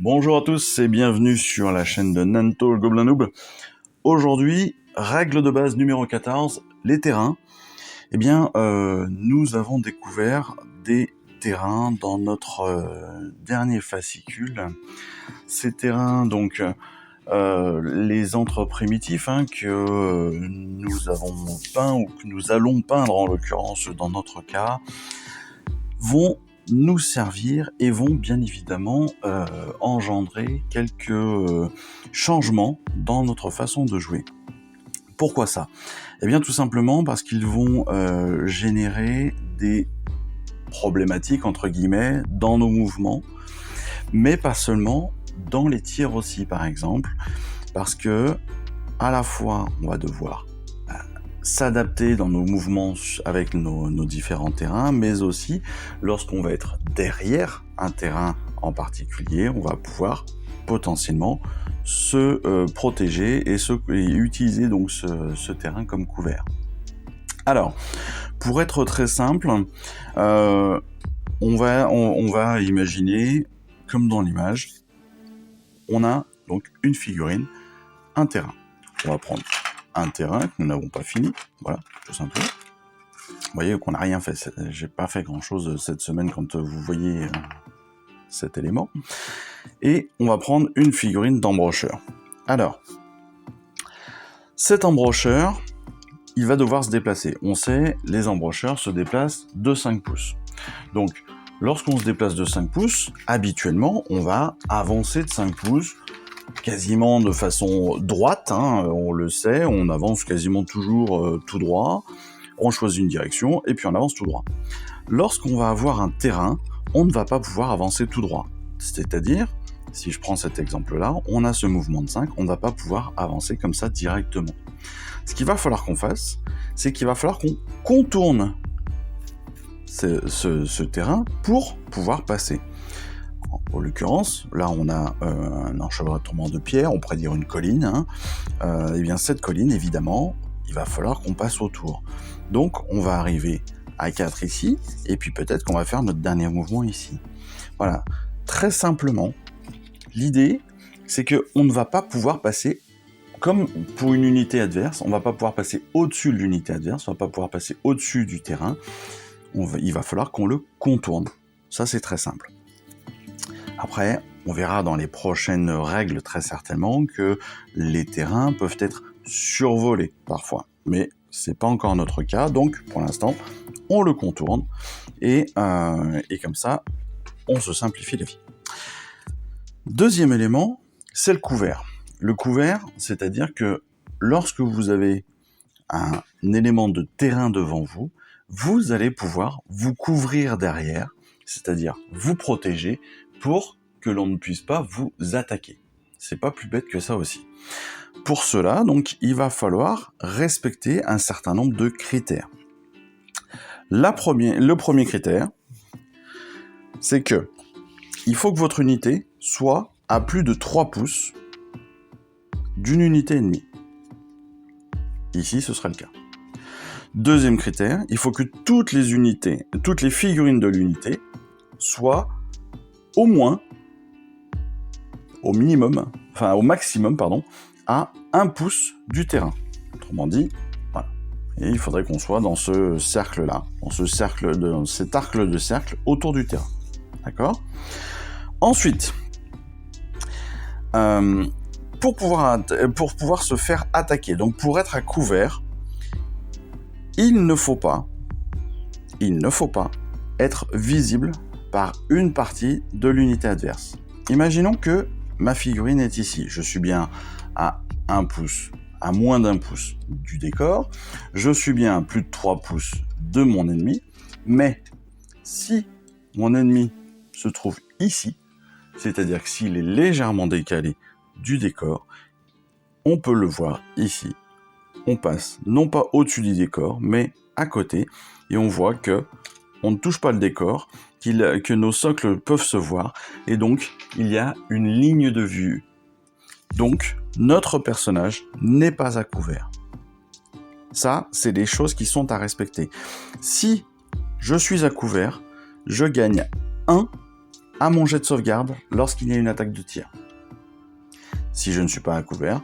Bonjour à tous et bienvenue sur la chaîne de Nanto le Gobelin Noob. Aujourd'hui, règle de base numéro 14, les terrains. Nous avons découvert des terrains dans notre dernier fascicule. Ces terrains, donc, les antres primitifs que nous avons peints ou que nous allons peindre en l'occurrence dans notre cas, vont nous servir et vont bien évidemment engendrer quelques changements dans notre façon de jouer. Pourquoi ça ? Eh bien tout simplement parce qu'ils vont générer des problématiques entre guillemets dans nos mouvements, mais pas seulement, dans les tirs aussi par exemple, parce que à la fois on va devoir s'adapter dans nos mouvements avec nos différents terrains, mais aussi lorsqu'on va être derrière un terrain en particulier, on va pouvoir potentiellement se protéger et utiliser donc ce terrain comme couvert. Alors, pour être très simple, on va imaginer, comme dans l'image, on a donc une figurine, un terrain. On va prendre un terrain que nous n'avons pas fini, voilà, tout simplement. Vous voyez qu'on n'a rien fait, j'ai pas fait grand chose cette semaine quand vous voyez cet élément. Et on va prendre une figurine d'embrocheur. Alors, cet embrocheur, il va devoir se déplacer. On sait, les embrocheurs se déplacent de 5 pouces. Donc, lorsqu'on se déplace de 5 pouces, habituellement, on va avancer de 5 pouces, quasiment de façon droite, on le sait, on avance quasiment toujours tout droit, on choisit une direction et puis on avance tout droit. Lorsqu'on va avoir un terrain, on ne va pas pouvoir avancer tout droit. C'est-à-dire, si je prends cet exemple-là, on a ce mouvement de 5, on ne va pas pouvoir avancer comme ça directement. Ce qu'il va falloir qu'on fasse, c'est qu'il va falloir qu'on contourne ce terrain pour pouvoir passer. En l'occurrence, là on a un enchevêtrement de pierre, on pourrait dire une colline. Et bien cette colline, évidemment, il va falloir qu'on passe autour. Donc on va arriver à 4 ici, et puis peut-être qu'on va faire notre dernier mouvement ici. Voilà, très simplement, l'idée, c'est qu'on ne va pas pouvoir passer, comme pour une unité adverse, on ne va pas pouvoir passer au-dessus de l'unité adverse, on ne va pas pouvoir passer au-dessus du terrain, il va falloir qu'on le contourne. Ça c'est très simple. Après, on verra dans les prochaines règles très certainement que les terrains peuvent être survolés parfois, mais c'est pas encore notre cas, donc pour l'instant, on le contourne et comme ça, on se simplifie la vie. Deuxième élément, c'est le couvert. Le couvert, c'est-à-dire que lorsque vous avez un élément de terrain devant vous, vous allez pouvoir vous couvrir derrière, c'est-à-dire vous protéger pour que l'on ne puisse pas vous attaquer. C'est pas plus bête que ça aussi. Pour cela, donc, il va falloir respecter un certain nombre de critères. Le premier critère, c'est que il faut que votre unité soit à plus de 3 pouces d'une unité ennemie. Ici, ce sera le cas. Deuxième critère, il faut que toutes les figurines de l'unité soient au maximum, à 1 pouce du terrain. Autrement dit, voilà. Et il faudrait qu'on soit dans ce cercle-là, dans cet arc de cercle autour du terrain. D'accord ? Ensuite, pour pouvoir se faire attaquer, donc pour être à couvert, il ne faut pas être visible par une partie de l'unité adverse. Imaginons que ma figurine est ici. Je suis bien à 1 pouce, à moins d'1 pouce du décor. Je suis bien à plus de 3 pouces de mon ennemi. Mais si mon ennemi se trouve ici, c'est-à-dire que s'il est légèrement décalé du décor, on peut le voir ici. On passe non pas au-dessus du décor, mais à côté, et on voit que on ne touche pas le décor, que nos socles peuvent se voir, et donc il y a une ligne de vue. Donc notre personnage n'est pas à couvert. Ça, c'est des choses qui sont à respecter. Si je suis à couvert, je gagne 1 à mon jet de sauvegarde lorsqu'il y a une attaque de tir. Si je ne suis pas à couvert,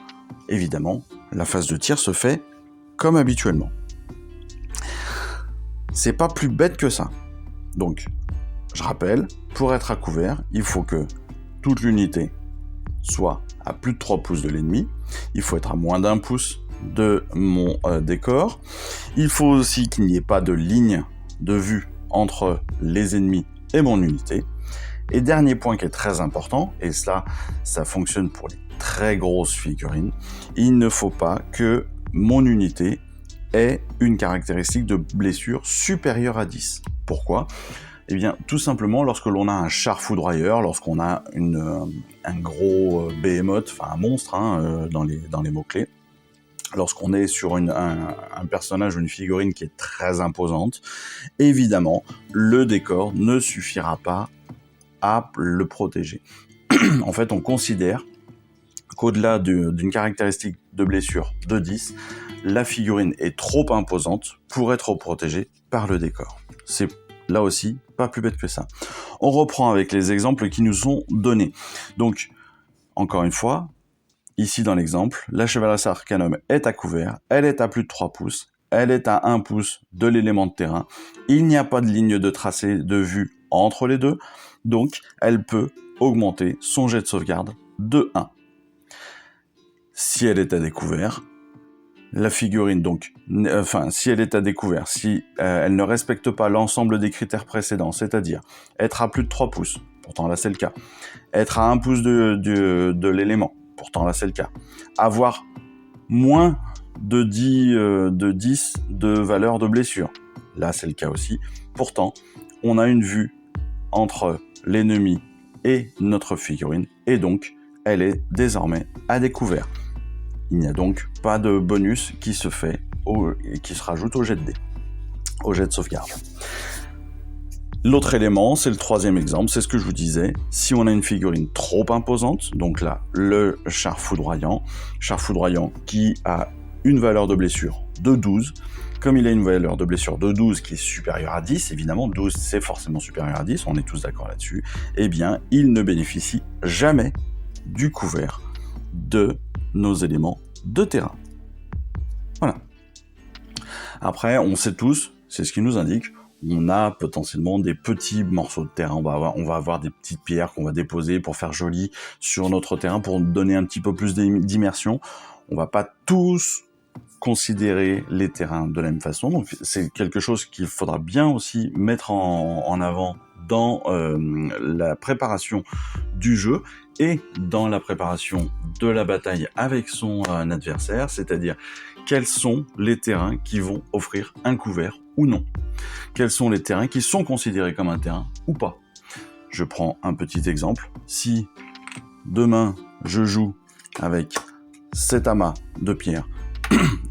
évidemment, la phase de tir se fait comme habituellement. C'est pas plus bête que ça. Donc, je rappelle, pour être à couvert, il faut que toute l'unité soit à plus de 3 pouces de l'ennemi. Il faut être à moins d'1 pouce de mon décor. Il faut aussi qu'il n'y ait pas de ligne de vue entre les ennemis et mon unité. Et dernier point qui est très important, et ça fonctionne pour les très grosses figurines, il ne faut pas que mon unité ait une caractéristique de blessure supérieure à 10. Pourquoi ? Eh bien, tout simplement, lorsque l'on a un char foudroyeur, lorsqu'on a un gros behemoth, enfin un monstre dans les mots-clés, lorsqu'on est sur un personnage ou une figurine qui est très imposante, évidemment, le décor ne suffira pas à le protéger. En fait, on considère qu'au-delà d'une caractéristique de blessure de 10, la figurine est trop imposante pour être protégée par le décor. C'est là aussi pas plus bête que ça. On reprend avec les exemples qui nous sont donnés. Donc, encore une fois, ici dans l'exemple, la Chevaleresque Arcanum est à couvert, elle est à plus de 3 pouces, elle est à 1 pouce de l'élément de terrain, il n'y a pas de ligne de tracé de vue entre les deux, donc elle peut augmenter son jet de sauvegarde de 1. Si elle est à découvert, la figurine si elle est à découvert, si elle ne respecte pas l'ensemble des critères précédents, c'est-à-dire être à plus de 3 pouces, pourtant là c'est le cas, être à 1 pouce de l'élément, pourtant là c'est le cas, avoir moins de 10 de valeur de blessure, là c'est le cas aussi, pourtant on a une vue entre l'ennemi et notre figurine, et donc elle est désormais à découvert. Il n'y a donc pas de bonus qui se fait qui se rajoute au jet de dés, au jet de sauvegarde. L'autre élément, c'est le troisième exemple, c'est ce que je vous disais. Si on a une figurine trop imposante, donc là, le char foudroyant qui a une valeur de blessure de 12, comme il a une valeur de blessure de 12 qui est supérieure à 10, évidemment, 12 c'est forcément supérieur à 10, on est tous d'accord là-dessus, eh bien, il ne bénéficie jamais du couvert de nos éléments de terrain. Voilà. Après, on sait tous, c'est ce qui nous indique, on a potentiellement des petits morceaux de terrain, on va avoir des petites pierres qu'on va déposer pour faire joli sur notre terrain, pour donner un petit peu plus d'immersion. On va pas tous considérer les terrains de la même façon, donc c'est quelque chose qu'il faudra bien aussi mettre en avant dans la préparation du jeu et dans la préparation de la bataille avec son adversaire, c'est-à-dire quels sont les terrains qui vont offrir un couvert ou non. Quels sont les terrains qui sont considérés comme un terrain ou pas. Je prends un petit exemple. Si demain je joue avec cet amas de pierre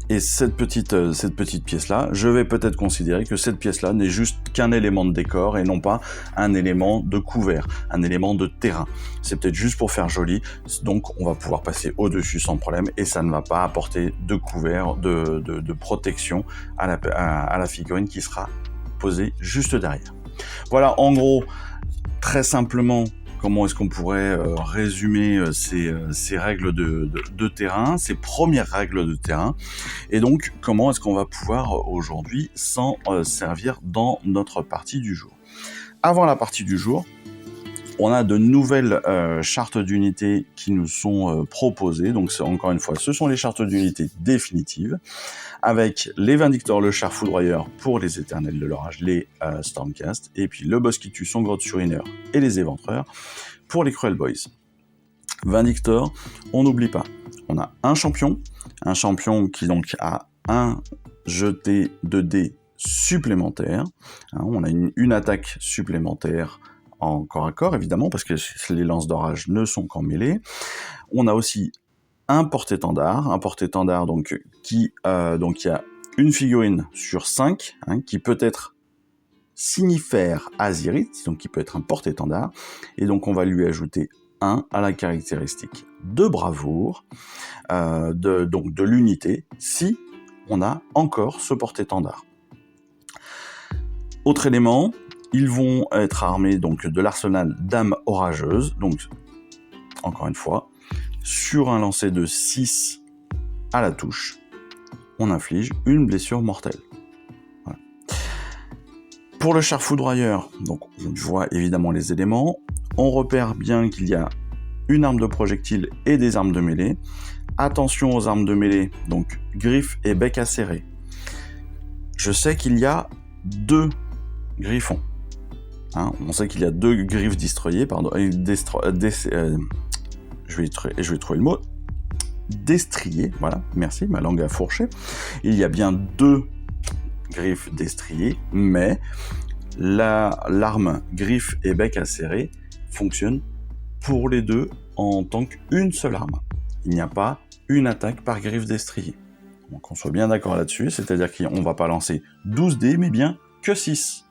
et cette petite pièce-là, je vais peut-être considérer que cette pièce-là n'est juste qu'un élément de décor et non pas un élément de couvert, un élément de terrain. C'est peut-être juste pour faire joli, donc on va pouvoir passer au-dessus sans problème et ça ne va pas apporter de couvert, de protection à la figurine qui sera posée juste derrière. Voilà, en gros, très simplement, comment est-ce qu'on pourrait résumer ces règles de terrain, ces premières règles de terrain, et donc comment est-ce qu'on va pouvoir aujourd'hui s'en servir dans notre partie du jour. Avant la partie du jour, on a de nouvelles chartes d'unités qui nous sont proposées, donc encore une fois, ce sont les chartes d'unités définitives, avec les Vindictors, le char foudroyeur pour les éternels de l'orage, les Stormcast, et puis le boss qui tue son grotte surineur et les éventreurs pour les Cruel Boys. Vindictor, on n'oublie pas, on a un champion qui donc a un jeté de dés supplémentaire, on a une attaque supplémentaire en corps à corps évidemment parce que les lances d'orage ne sont qu'en mêlée. On a aussi un porte-étendard donc qui a une figurine sur 5 qui peut être signifère Azyrith, donc qui peut être un porte-étendard, et donc on va lui ajouter 1 à la caractéristique de bravoure, donc de l'unité, si on a encore ce porte-étendard. Autre élément, Ils vont être armés donc de l'arsenal d'âme orageuse. Donc, encore une fois, sur un lancer de 6 à la touche, on inflige une blessure mortelle. Voilà. Pour le char foudroyeur, donc on voit évidemment les éléments. On repère bien qu'il y a une arme de projectile et des armes de mêlée. Attention aux armes de mêlée, donc griffes et bec acéré. Je sais qu'il y a 2 griffons. Hein, on sait qu'il y a 2 griffes destroyées, pardon, je vais trouver le mot. Destriées, voilà, merci, ma langue a fourché. Il y a bien 2 griffes destriées, mais l'arme griffe et bec acéré fonctionne pour les deux en tant qu'une seule arme. Il n'y a pas une attaque par griffe destriée. Donc qu'on soit bien d'accord là-dessus, c'est-à-dire qu'on ne va pas lancer 12 dés, mais bien que 6.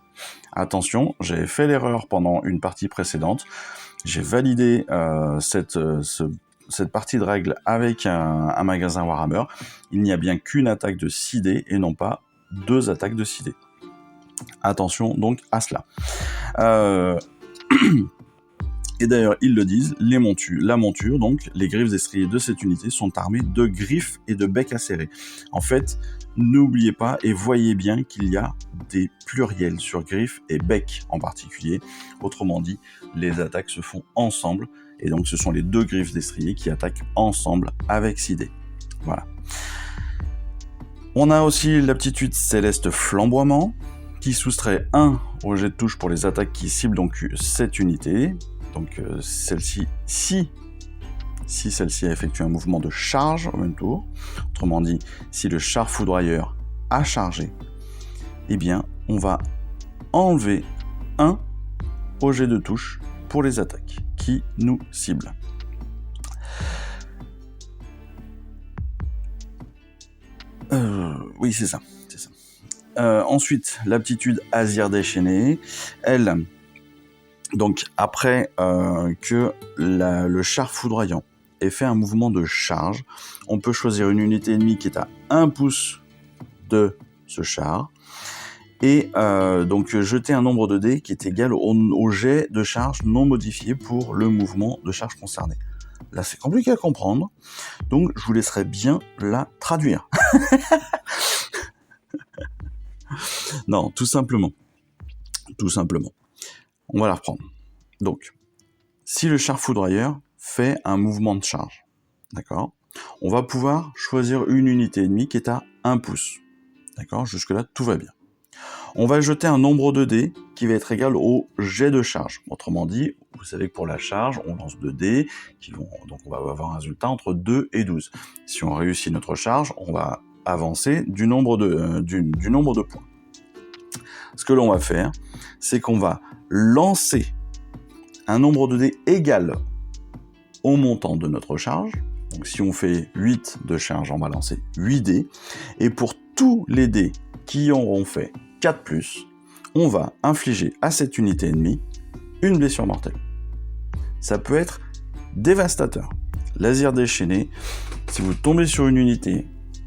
Attention, j'ai fait l'erreur pendant une partie précédente. J'ai validé cette partie de règles avec un magasin Warhammer. Il n'y a bien qu'une attaque de 6 dés et non pas 2 attaques de 6 dés. Attention donc à cela. Et d'ailleurs, ils le disent, la monture, donc les griffes destriées de cette unité sont armées de griffes et de becs acérés. En fait, n'oubliez pas et voyez bien qu'il y a des pluriels sur griffes et becs en particulier. Autrement dit, les attaques se font ensemble, et donc ce sont les 2 griffes destriées qui attaquent ensemble avec 6 dés. Voilà. On a aussi l'aptitude céleste flamboiement, qui soustrait 1 au jet de touche pour les attaques qui ciblent donc cette unité. Donc celle-ci, si celle-ci a effectué un mouvement de charge au même tour, autrement dit, si le char foudroyeur a chargé, eh bien, on va enlever 1 au jet de touche pour les attaques qui nous ciblent. Oui, c'est ça. Ensuite, l'aptitude Azir déchaîné, elle... Donc après que le char foudroyant ait fait un mouvement de charge, on peut choisir une unité ennemie qui est à 1 pouce de ce char et donc jeter un nombre de dés qui est égal au jet de charge non modifié pour le mouvement de charge concerné. Là c'est compliqué à comprendre, donc je vous laisserai bien la traduire. Non, tout simplement. On va la reprendre. Donc, si le char foudroyeur fait un mouvement de charge, d'accord, on va pouvoir choisir une unité ennemie qui est à 1 pouce. D'accord, jusque-là, tout va bien. On va jeter un nombre de dés qui va être égal au jet de charge. Autrement dit, vous savez que pour la charge, on lance 2 dés, donc on va avoir un résultat entre 2 et 12. Si on réussit notre charge, on va avancer du nombre de points. Ce que l'on va faire, c'est qu'on va lancer un nombre de dés égal au montant de notre charge. Donc si on fait 8 de charge, on va lancer 8 dés. Et pour tous les dés qui auront fait 4+, on va infliger à cette unité ennemie une blessure mortelle. Ça peut être dévastateur. L'Azir déchaîné, si vous tombez sur une unité,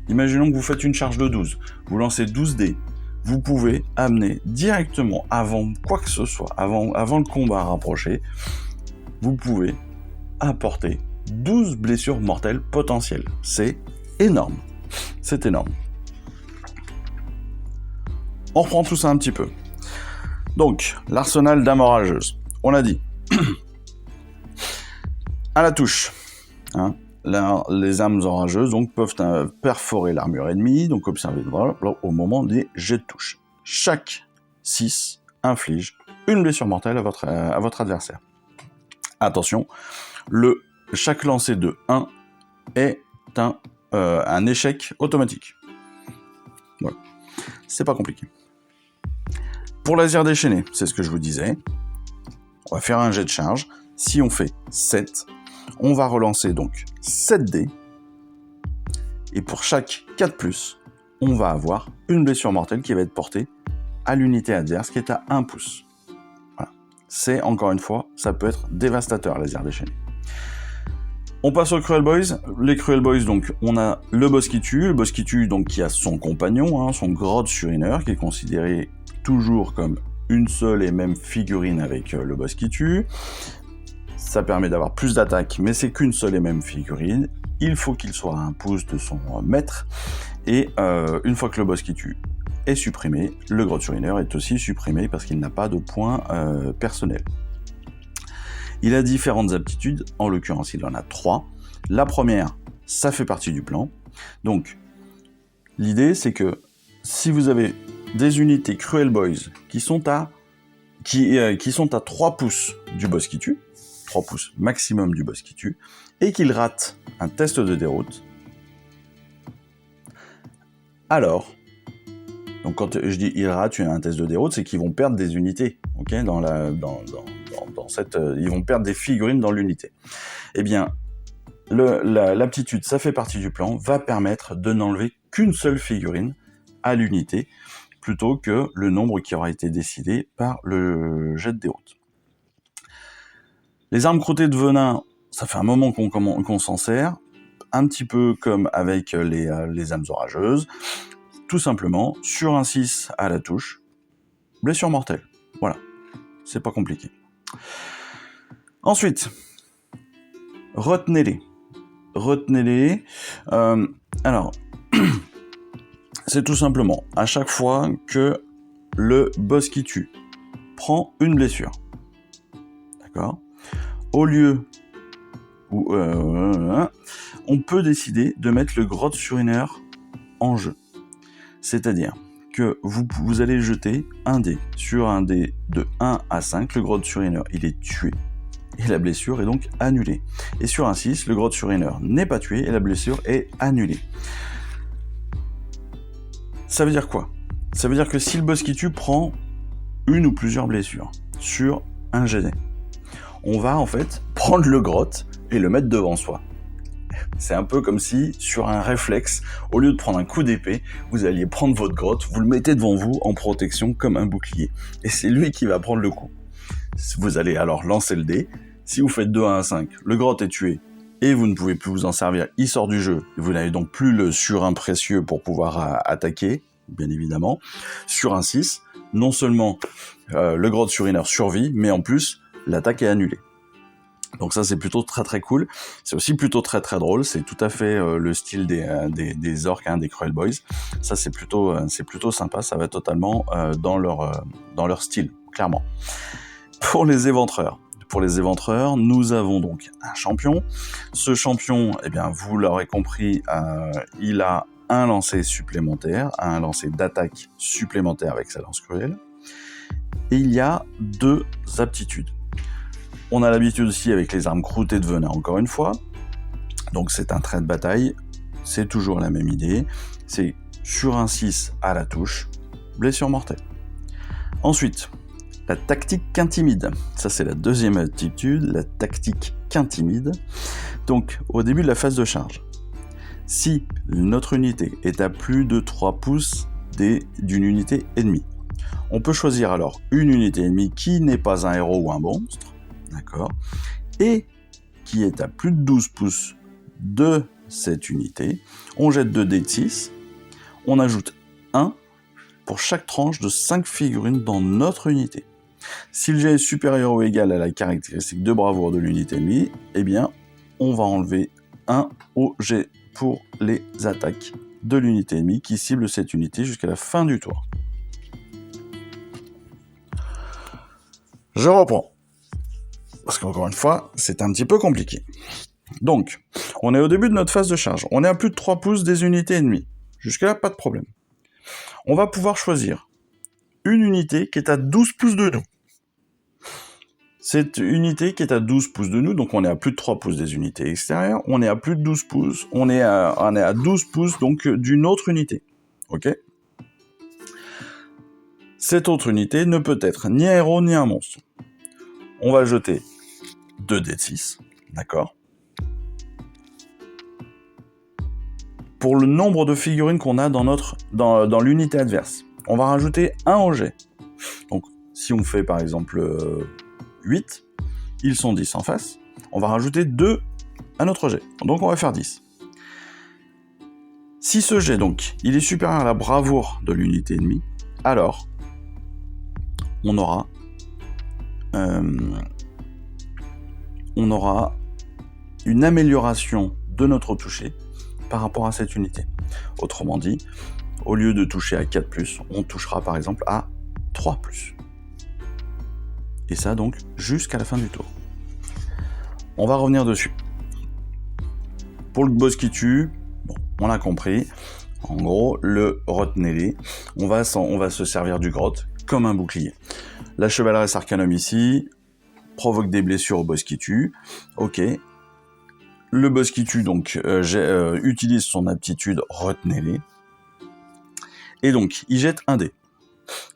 imaginons que vous faites une charge de 12, vous lancez 12 dés, vous pouvez amener directement, avant quoi que ce soit, avant le combat rapproché, vous pouvez apporter 12 blessures mortelles potentielles. C'est énorme. C'est énorme. On reprend tout ça un petit peu. Donc, l'arsenal d'âme orageuse. On l'a dit. À la touche. Hein, les âmes orageuses donc, peuvent perforer l'armure ennemie, donc observez au moment des jets de touche. Chaque 6 inflige une blessure mortelle à votre adversaire. Attention, chaque lancer de 1 est un échec automatique. Voilà. C'est pas compliqué. Pour l'Azir déchaîné, c'est ce que je vous disais. On va faire un jet de charge. Si on fait 7, on va relancer donc 7 dés. Et pour chaque 4+, on va avoir une blessure mortelle qui va être portée à l'unité adverse qui est à 1 pouce. Voilà. C'est, encore une fois, ça peut être dévastateur, l'Azir déchaîné. On passe aux Cruel Boys. Les Cruel Boys, donc, on a le boss qui tue, donc qui a son compagnon, son Grodd Surineur, qui est considéré toujours comme une seule et même figurine avec le boss qui tue. Ça permet d'avoir plus d'attaques, mais c'est qu'une seule et même figurine. Il faut qu'il soit à un pouce de son maître. Et une fois que le boss qui tue est supprimé, le grotte urineur est aussi supprimé parce qu'il n'a pas de points personnels. Il a différentes aptitudes, en l'occurrence il en a 3. La première, ça fait partie du plan. Donc l'idée c'est que si vous avez des unités Cruel Boys qui sont à 3 pouces du boss qui tue, 3 pouces maximum du boss qui tue, et qu'ils ratent un test de déroute, alors, donc quand je dis ils ratent un test de déroute, c'est qu'ils vont perdre des unités, ok, ils vont perdre des figurines dans l'unité. Eh bien, l'aptitude, ça fait partie du plan, va permettre de n'enlever qu'une seule figurine à l'unité, plutôt que le nombre qui aura été décidé par le jet de déroute. Les armes crottées de venin, ça fait un moment qu'on s'en sert, un petit peu comme avec les âmes orageuses, tout simplement, sur un 6 à la touche, blessure mortelle. Voilà, c'est pas compliqué. Ensuite, retenez-les. Alors, c'est tout simplement, à chaque fois que le boss qui tue prend une blessure, d'accord, au lieu où on peut décider de mettre le grotte urineur en jeu. C'est-à-dire que vous allez jeter un dé. Sur un dé de 1 à 5, le grotte urineur, il est tué. Et la blessure est donc annulée. Et sur un 6, le grotte urineur n'est pas tué et la blessure est annulée. Ça veut dire quoi ? Ça veut dire que si le boss qui tue prend une ou plusieurs blessures sur un jet, on va en fait prendre le grotte et le mettre devant soi. C'est un peu comme si, sur un réflexe, au lieu de prendre un coup d'épée, vous alliez prendre votre grotte, vous le mettez devant vous en protection comme un bouclier. Et c'est lui qui va prendre le coup. Vous allez alors lancer le dé. Si vous faites 2 à 1, 5, le grotte est tué et vous ne pouvez plus vous en servir, il sort du jeu. Vous n'avez donc plus le surin précieux pour pouvoir attaquer, bien évidemment. Sur un 6, non seulement le grotte urineur survit, mais en plus, l'attaque est annulée. Donc ça c'est plutôt très très cool, c'est aussi plutôt très très drôle, c'est tout à fait le style des orques, des Cruel Boys. Ça c'est plutôt sympa, ça va totalement dans leur style, clairement. Pour les éventreurs, nous avons donc un champion. Ce champion, eh bien vous l'aurez compris, il a un lancer supplémentaire, un lancer d'attaque supplémentaire avec sa lance cruelle. Et il y a 2 aptitudes. On a l'habitude aussi avec les armes croûtées de venin, encore une fois. Donc c'est un trait de bataille, c'est toujours la même idée. C'est sur un 6 à la touche, blessure mortelle. Ensuite, la tactique qu'intimide. Ça c'est la deuxième aptitude, la tactique qu'intimide. Donc au début de la phase de charge, si notre unité est à plus de 3 pouces d'une unité ennemie, on peut choisir alors une unité ennemie qui n'est pas un héros ou un monstre, d'accord, et qui est à plus de 12 pouces de cette unité. On jette 2 dés de 6, on ajoute 1 pour chaque tranche de 5 figurines dans notre unité. Si le jet est supérieur ou égal à la caractéristique de bravoure de l'unité ennemie, eh bien, on va enlever 1 au jet pour les attaques de l'unité ennemie qui cible cette unité jusqu'à la fin du tour. Je reprends. Parce qu'encore une fois, c'est un petit peu compliqué. Donc, on est au début de notre phase de charge. On est à plus de 3 pouces des unités ennemies. Jusque-là, pas de problème. On va pouvoir choisir une unité qui est à 12 pouces de nous. Cette unité qui est à 12 pouces de nous, donc on est à plus de 3 pouces des unités extérieures, on est à plus de 12 pouces, on est à 12 pouces donc d'une autre unité. Ok ? Cette autre unité ne peut être ni un héros ni un monstre. On va jeter 2 dés de 6, d'accord ? Pour le nombre de figurines qu'on a dans l'unité adverse, on va rajouter 1 au jet. Donc, si on fait par exemple 8, ils sont 10 en face, on va rajouter 2 à notre jet. Donc, on va faire 10. Si ce jet, donc, il est supérieur à la bravoure de l'unité ennemie, alors, on aura une amélioration de notre toucher par rapport à cette unité. Autrement dit, au lieu de toucher à 4+, on touchera par exemple à 3+. Et ça donc jusqu'à la fin du tour. On va revenir dessus. Pour le boss qui tue, bon, on a compris. En gros, le retenez-les. On va se servir du grotte comme un bouclier. La chevaleresse Arcanum ici provoque des blessures au boss qui tue. Ok. Le boss qui tue donc utilise son aptitude retenez-les. Et donc, il jette un dé.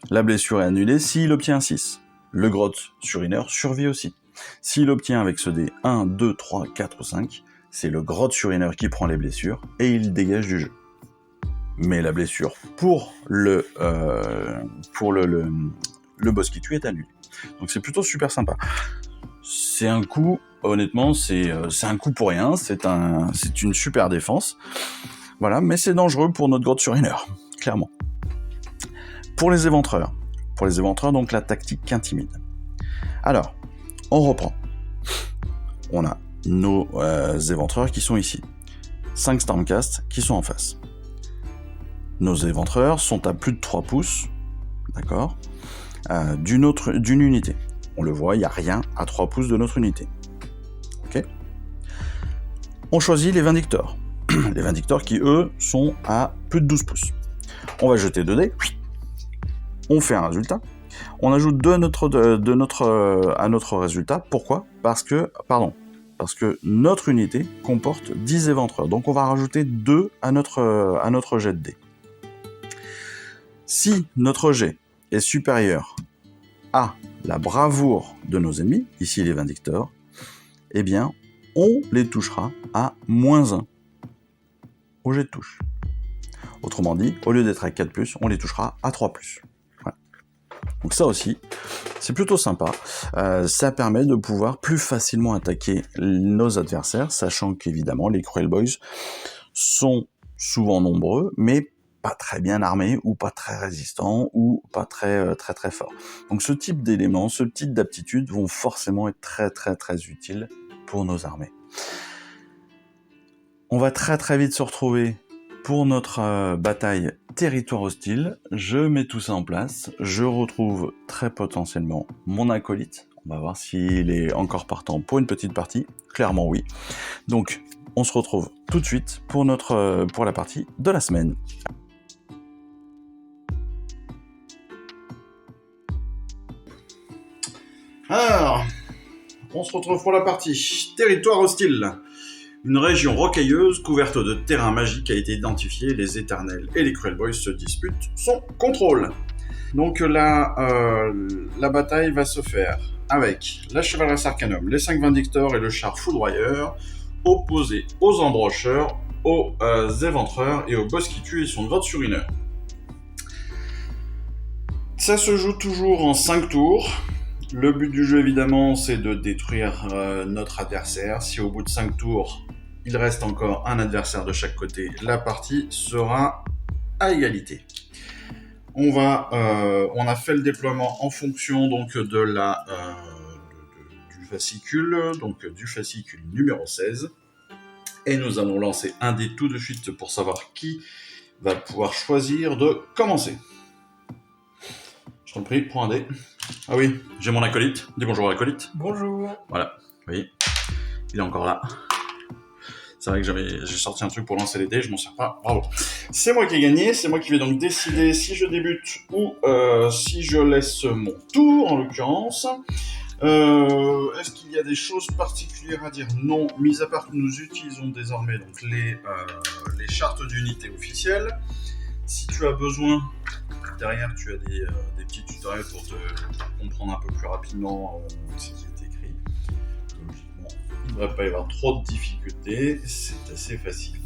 La blessure est annulée s'il obtient un 6. Le grotte surineur survit aussi. S'il obtient avec ce dé 1, 2, 3, 4 ou 5, c'est le grotte surineur qui prend les blessures et il dégage du jeu. Mais la blessure pour le boss qui tue est annulée. Donc c'est plutôt super sympa. C'est un coup, honnêtement, c'est un coup pour rien, c'est une super défense. Voilà, mais c'est dangereux pour notre grotte surineur, clairement. Pour les éventreurs, donc la tactique intimide. Alors, on reprend. On a nos éventreurs qui sont ici. 5 Stormcast qui sont en face. Nos éventreurs sont à plus de 3 pouces, d'accord, d'une unité. On le voit, il n'y a rien à 3 pouces de notre unité. Ok. On choisit les Vindictors. Les Vindictors qui, eux, sont à plus de 12 pouces. On va jeter 2 dés. On fait un résultat. On ajoute 2 à notre résultat. Pourquoi ? Parce que notre unité comporte 10 éventreurs. Donc on va rajouter 2 à notre jet de dés. Si notre jet est supérieur à la bravoure de nos ennemis, ici les Vindictors, eh bien, on les touchera à -1 au jet de touche. Autrement dit, au lieu d'être à 4+, on les touchera à 3+. Voilà. Donc ça aussi, c'est plutôt sympa. Ça permet de pouvoir plus facilement attaquer nos adversaires, sachant qu'évidemment, les Cruel Boys sont souvent nombreux, mais pas très bien armés, ou pas très résistants, ou pas très forts. Donc ce type d'éléments, ce type d'aptitudes vont forcément être très utiles pour nos armées. On va très vite se retrouver pour notre bataille territoire hostile. Je mets tout ça en place, je retrouve très potentiellement mon acolyte. On va voir s'il est encore partant pour une petite partie. Clairement oui. Donc on se retrouve tout de suite pour la partie de la semaine. Alors, on se retrouve pour la partie territoire hostile. Une région rocailleuse couverte de terrains magiques a été identifiée. Les Éternels et les Cruel Boys se disputent son contrôle. Donc la bataille va se faire avec la chevaleresse Arcanum, les 5 Vindictors et le char foudroyeur, opposés aux embrocheurs, aux éventreurs et au boss qui tue et son grotte surineur. Ça se joue toujours en 5 tours. Le but du jeu, évidemment, c'est de détruire notre adversaire. Si au bout de 5 tours, il reste encore un adversaire de chaque côté, la partie sera à égalité. On a fait le déploiement en fonction donc du fascicule, donc du fascicule numéro 16. Et nous allons lancer un dé tout de suite pour savoir qui va pouvoir choisir de commencer. Je t'en prie, prends un dé. Ah oui, j'ai mon acolyte. Dis bonjour à l'acolyte. Bonjour. Voilà, vous voyez, il est encore là. C'est vrai que j'ai sorti un truc pour lancer les dés, je m'en sers pas. Bravo. C'est moi qui ai gagné, c'est moi qui vais donc décider si je débute ou si je laisse mon tour, en l'occurrence. Est-ce qu'il y a des choses particulières à dire ? Non, mis à part que nous utilisons désormais donc les chartes d'unité officielles. Si tu as besoin, derrière tu as des petits tutoriels pour te comprendre un peu plus rapidement ce qui est écrit. Logiquement, il ne devrait pas y avoir trop de difficultés, c'est assez facile.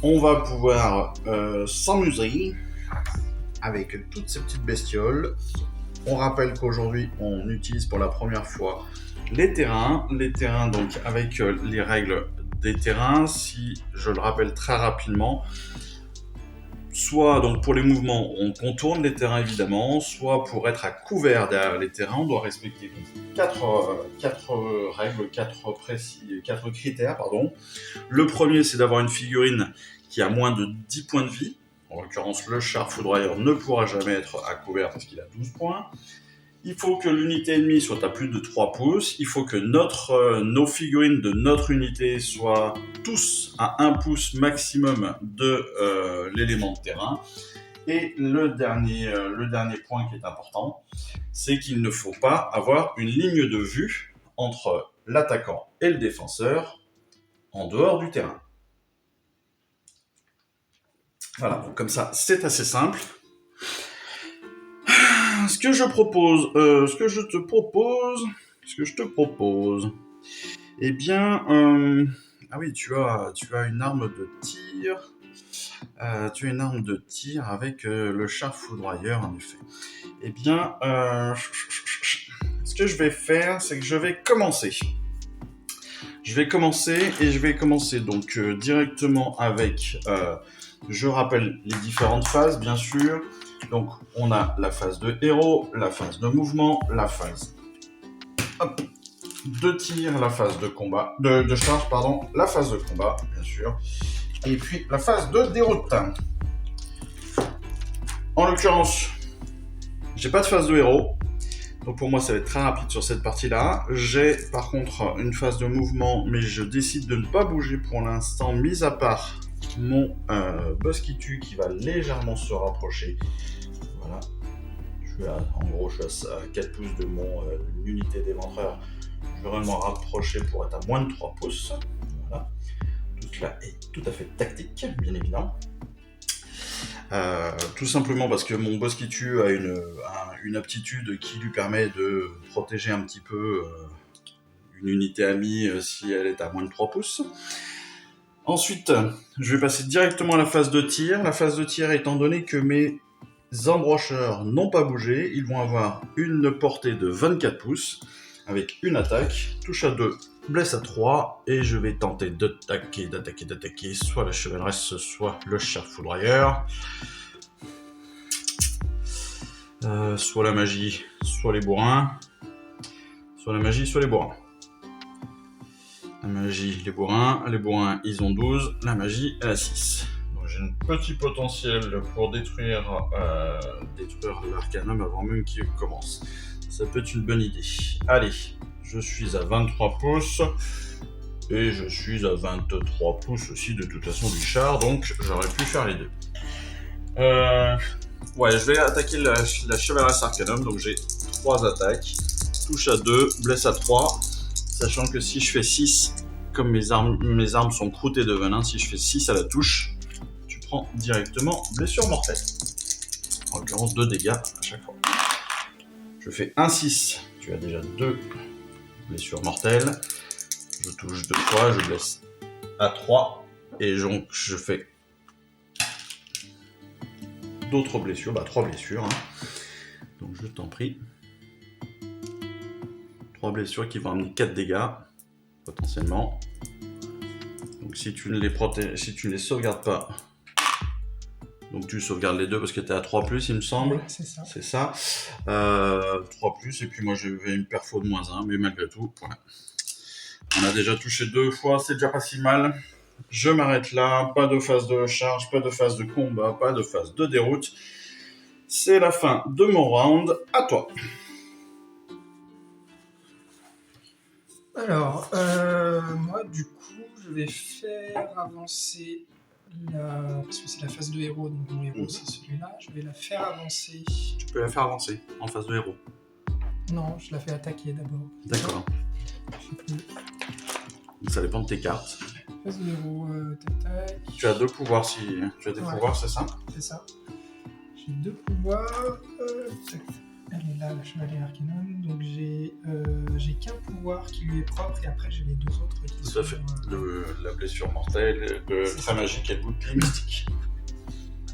On va pouvoir s'amuser avec toutes ces petites bestioles. On rappelle qu'aujourd'hui, on utilise pour la première fois les terrains donc avec les règles des terrains. Si je le rappelle très rapidement, soit donc pour les mouvements, on contourne les terrains évidemment, soit pour être à couvert derrière les terrains, on doit respecter quatre règles, quatre critères, pardon. Le premier, c'est d'avoir une figurine qui a moins de 10 points de vie. En l'occurrence, le char foudroyeur ne pourra jamais être à couvert parce qu'il a 12 points. Il faut que l'unité ennemie soit à plus de 3 pouces. Il faut que nos figurines de notre unité soient tous à 1 pouce maximum de l'élément de terrain. Et le dernier point qui est important, c'est qu'il ne faut pas avoir une ligne de vue entre l'attaquant et le défenseur en dehors du terrain. Voilà, donc comme ça, c'est assez simple. Ce que je te propose, eh bien, ah oui, tu as une arme de tir. Tu as une arme de tir avec le char foudroyeur, en effet. Eh bien, ce que je vais faire, c'est que je vais commencer. Je vais commencer donc directement avec... je rappelle les différentes phases, bien sûr. Donc, on a la phase de héros, la phase de mouvement, la phase de tir, la phase de combat, de charge, pardon, la phase de combat, bien sûr, et puis la phase de déroute. En l'occurrence, j'ai pas de phase de héros, donc pour moi ça va être très rapide sur cette partie-là. J'ai par contre une phase de mouvement, mais je décide de ne pas bouger pour l'instant, mis à part mon boss qui tue qui va légèrement se rapprocher. Voilà. En gros, je suis à 4 pouces de mon unité d'éventreur. Je vais vraiment rapprocher pour être à moins de 3 pouces. Voilà. Tout cela est tout à fait tactique, bien évidemment. Tout simplement parce que mon boss qui tue a une aptitude qui lui permet de protéger un petit peu une unité amie si elle est à moins de 3 pouces. Ensuite, je vais passer directement à la phase de tir. La phase de tir, étant donné que mes embrocheurs n'ont pas bougé, ils vont avoir une portée de 24 pouces avec une attaque, touche à 2, blesse à 3, et je vais tenter d'attaquer soit la chevaleresse, soit le char foudroyeur, soit la magie, soit les bourrins, soit la magie, soit les bourrins. La magie, les bourrins ils ont 12, la magie elle a 6. Donc j'ai un petit potentiel pour détruire l'arcanum avant même qu'il commence. Ça peut être une bonne idée. Allez, je suis à 23 pouces, et je suis à 23 pouces aussi de toute façon du char, donc j'aurais pu faire les deux. Ouais, je vais attaquer la chevaleresse arcanum, donc j'ai 3 attaques, touche à 2, blesse à 3, sachant que si je fais 6, comme mes armes sont croûtées de venin, si je fais 6 à la touche, tu prends directement blessure mortelle. En l'occurrence 2 dégâts à chaque fois. Je fais 1-6, tu as déjà 2 blessures mortelles. Je touche 2 fois, je blesse à 3, et donc je fais d'autres blessures, 3 blessures. Donc je t'en prie. 3 blessures qui vont amener 4 dégâts, potentiellement. Donc si tu ne les sauvegardes pas, donc tu sauvegardes les deux parce que tu es à 3+, il me semble. Ouais, c'est ça. C'est ça. 3+, et puis moi j'ai une perfo de -1, mais malgré tout, voilà. On a déjà touché 2 fois, c'est déjà pas si mal. Je m'arrête là, pas de phase de charge, pas de phase de combat, pas de phase de déroute. C'est la fin de mon round, à toi. Alors, moi, du coup, je vais faire avancer parce que c'est la phase de héros, donc mon héros, c'est celui-là. Je vais la faire avancer. Tu peux la faire avancer en phase de héros. Non, je la fais attaquer d'abord. D'accord. Ça dépend de tes cartes. Phase de héros, tac. Tu as 2 pouvoirs tu as des pouvoirs, c'est ça? C'est ça. J'ai 2 pouvoirs. Tac. Elle est là, la chevalier arcanum. Donc j'ai qu'un pouvoir qui lui est propre, et après j'ai les 2 autres qui sont... Tout à fait. La blessure mortelle, le trait magique et le bouclier mystique.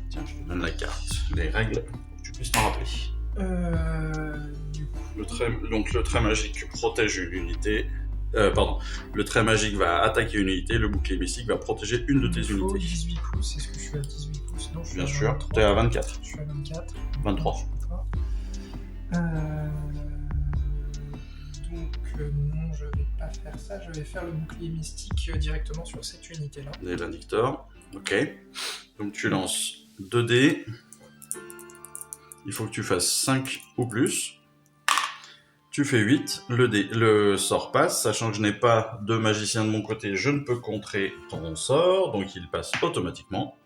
Tiens, je te donne la carte, les règles, pour que tu puisses t'en rappeler. Du coup... Le trait magique protège une unité. Le trait magique va attaquer une unité, le bouclier mystique va protéger une de tes unités. 18 pouces, est-ce que je suis à 18 pouces? pouces. Non, je suis Bien à sûr, 23. t'es à 24. Je suis à 24. 23. Non, je suis pas. Donc non, je vais pas faire ça. Je vais faire le bouclier mystique directement sur cette unité-là. Des Vindictors. Ok. Donc tu lances 2 dés. Il faut que tu fasses 5 ou plus. Tu fais 8, le sort passe, sachant que je n'ai pas de magicien de mon côté, je ne peux contrer ton sort, donc il passe automatiquement.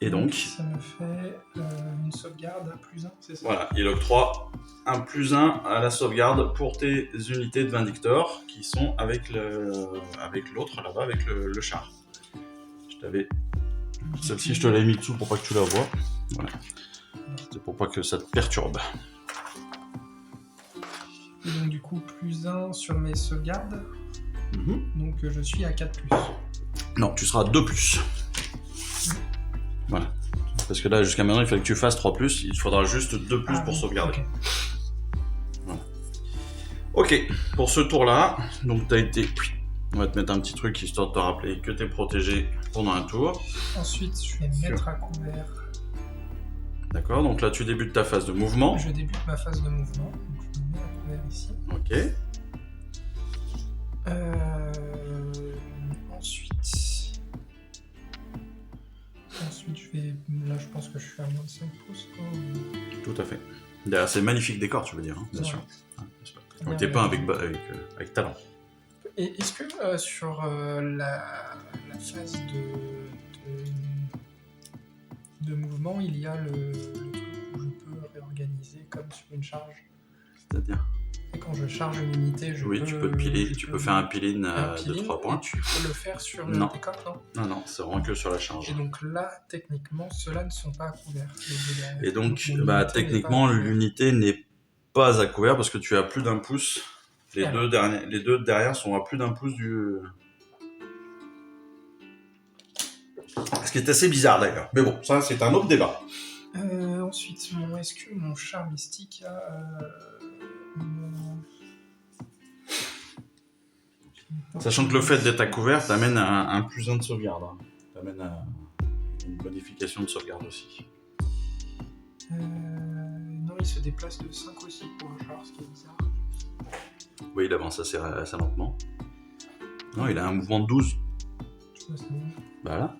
Et donc, ça me fait une sauvegarde à +1, c'est ça? Voilà, il octroie un +1 à la sauvegarde pour tes unités de Vindictor qui sont avec l'autre là-bas, avec le char. Celle-ci, je te l'ai mis dessous pour pas que tu la vois. Voilà. C'était pour pas que ça te perturbe. Et donc du coup, +1 sur mes sauvegardes. Donc je suis à 4+. Non, tu seras 2+. Voilà. Parce que là, jusqu'à maintenant, il fallait que tu fasses 3+, il faudra juste 2+ pour sauvegarder. Okay. Voilà. Ok, pour ce tour-là, donc t'as été... On va te mettre un petit truc histoire de te rappeler que t'es protégé pendant un tour. Ensuite, je vais me mettre à couvert. D'accord, donc là, tu débutes ta phase de mouvement. Je débute ma phase de mouvement, donc je me mets à couvert ici. Ok. Ensuite, je vais... Là, je pense que je suis à moins de 5 pouces. Quoi. Tout à fait. Derrière ces magnifiques décors, tu veux dire, hein, bien sûr. Ils ont été peints avec talent. Et est-ce que sur la phase de mouvement, il y a le truc où je peux réorganiser comme sur une charge? C'est-à-dire? Et quand je charge une unité, tu peux piler, tu peux faire un peel-in de 3 points. Et tu peux le faire sur le décor, non? Non, c'est vraiment que sur la charge. Et donc là, techniquement, ceux-là ne sont pas à couvert. Et donc techniquement, l'unité n'est pas à couvert parce que tu as plus d'1 pouce. Les deux derrière sont à plus d'1 pouce du... Ce qui est assez bizarre d'ailleurs. Mais bon, ça c'est un autre débat. Ensuite, est-ce que mon char mystique a... Sachant que le fait d'être à couvert t'amène à un +1 de sauvegarde. Hein. T'amène à une modification de sauvegarde aussi. Non, il se déplace de 5 aussi pour un char, ce qui est bizarre. Oui, il avance assez lentement. Non, il a un mouvement de 12. Je vois ça. Bah là.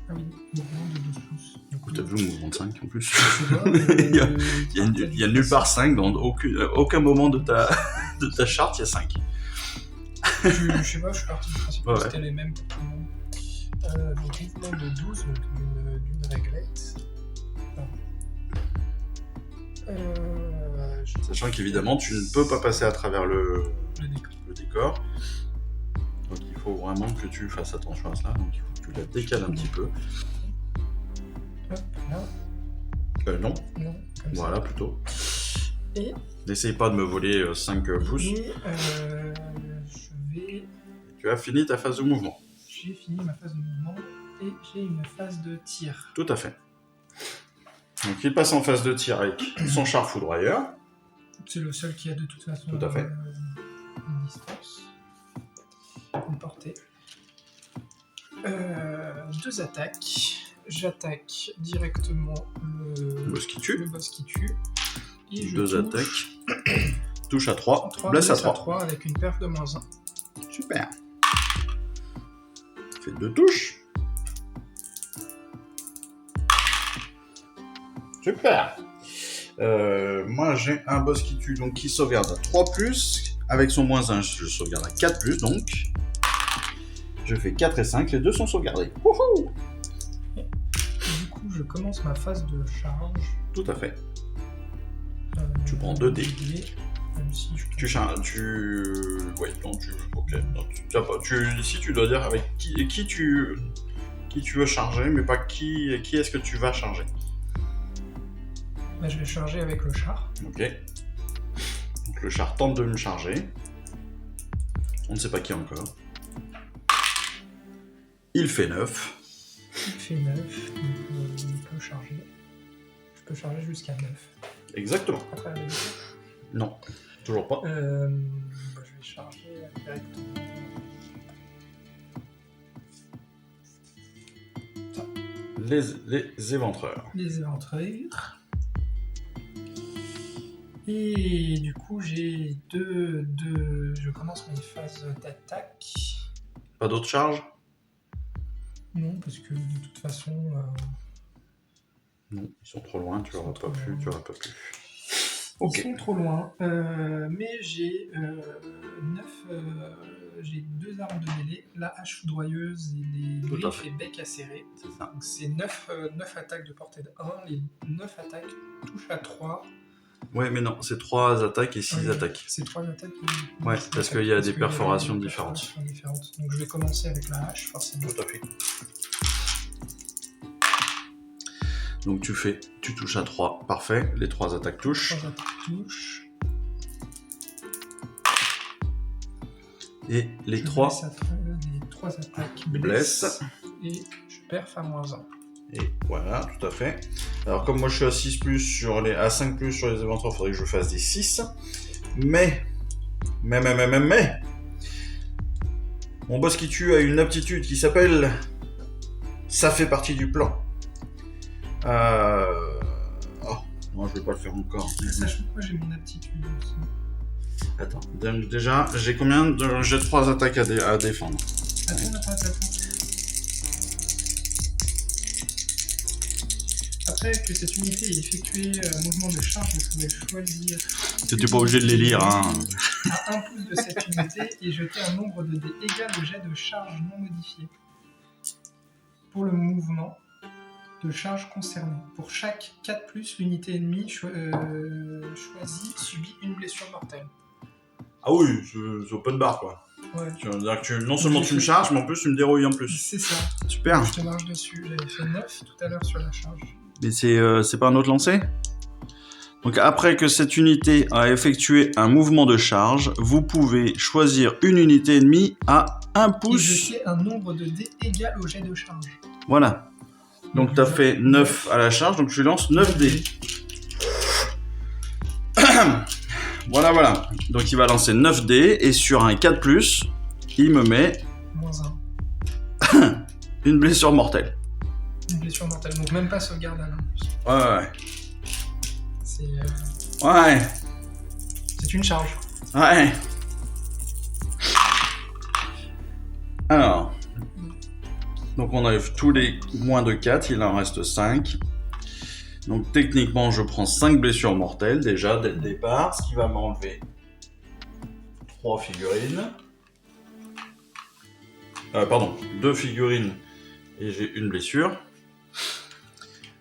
Ah oui, mouvement de 12 pouces. Du coup, t'as vu le mouvement de 5 en plus. Vois, il y a nulle part 5 dans aucun moment de ta charte, il y a 5. Je sais pas, je suis parti du principe que c'était les mêmes pour tout le monde. Donc mouvement de 12, donc d'une réglette. Sachant qu'évidemment, tu ne peux pas passer à travers le décor. Donc il faut vraiment que tu fasses attention à cela. Donc il faut que tu la décales un petit peu. Hop, là. Non. Non, comme voilà, ça. plutôt. Et... N'essaye pas de me voler 5 pouces. Et je vais... Tu as fini ta phase de mouvement. J'ai fini ma phase de mouvement et j'ai une phase de tir. Tout à fait. Donc il passe en phase de tir avec son char foudroyeur. C'est le seul qui a de toute façon tout à fait. Une distance, une portée. 2 attaques. J'attaque directement le boss qui tue. Le boss qui tue. Et je 2 attaques. Touche à 3. Blesse à 3. Avec une perf de -1. Super. Fait 2 touches. Super. Moi j'ai un boss qui tue, donc qui sauvegarde à 3+, avec son -1 je sauvegarde à 4+, donc je fais 4 et 5, les deux sont sauvegardés. Wouhou! Du coup je commence ma phase de charge. Tout à fait. Tu prends 2 dés. Même si je ouais, non, ok. Non, si tu dois dire avec qui tu veux charger, mais pas qui est-ce que tu vas charger. Là, je vais charger avec le char. Ok. Donc le char tente de me charger. On ne sait pas qui encore. Il fait 9. Il fait 9, donc il peut charger. Je peux charger jusqu'à 9. Exactement. Après la deuxième. Non, toujours pas. Je vais charger directement. Ça. les éventreurs. Les éventreurs. Et du coup, j'ai deux. Je commence mes phases d'attaque. Pas d'autres charges? Non, parce que de toute façon. Non, ils sont trop loin, tu n'auras pas pu. Ils Ok. sont trop loin. Mais j'ai 9. J'ai 2 armes de mêlée, la hache foudroyeuse et les Tout à griffes fait. et becs acérés. C'est ça. Donc c'est 9 attaques de portée de 1. Les 9 attaques touchent à 3. Ouais, mais non, c'est 3 attaques et 6 attaques. C'est 3 attaques. Ouais, parce qu'il y a des perforations différentes. Donc je vais commencer avec la hache, forcément. Tout à fait. Donc tu touches à 3. Parfait, les 3 attaques touchent. 3 attaques touchent. Et les Je 3 blesse les 3 attaques blessent. Et je perds à -1. Et voilà, tout à fait. Alors comme moi je suis à 6 plus sur les... à 5 plus sur les éventreurs, il faudrait que je fasse des 6. Mais... Mon boss qui tue a une aptitude qui s'appelle... Ça fait partie du plan. Oh, non, je vais pas le faire encore. Sache pourquoi j'ai mon aptitude aussi. Attends, donc déjà, j'ai combien de... J'ai 3 attaques à défendre. Attends. Après que cette unité ait effectué un mouvement de charge, vous pouvez choisir... T'es pas obligé de les lire, hein. À un pouce de cette unité et jeter un nombre de dés égal au jet de charge non modifié. Pour le mouvement de charge concerné. Pour chaque 4+, l'unité ennemie choisie subit une blessure mortelle. Ah oui, c'est open bar, quoi. Ouais. Tu veux dire que non seulement tu me charges, mais en plus tu me dérouilles en plus. C'est ça. Super. Je te marche dessus. J'avais fait 9 tout à l'heure sur la charge. Mais c'est pas un autre lancer? Donc après que cette unité a effectué un mouvement de charge, vous pouvez choisir une unité ennemie à 1 Et pouce. jeter un nombre de dés égal au jet de charge. Voilà. Donc t'as fait 9 à la charge, donc tu lances 9 dés. Voilà. Donc il va lancer 9 dés, et sur un 4+, il me met... -1. une blessure mortelle. Une blessure mortelle, donc même pas sauvegarde à l'un. Ouais. C'est une charge. Ouais. Alors. Donc on enlève tous les moins de 4, il en reste 5. Donc techniquement je prends 5 blessures mortelles déjà dès le départ, ce qui va m'enlever 3 figurines. 2 figurines et j'ai une blessure.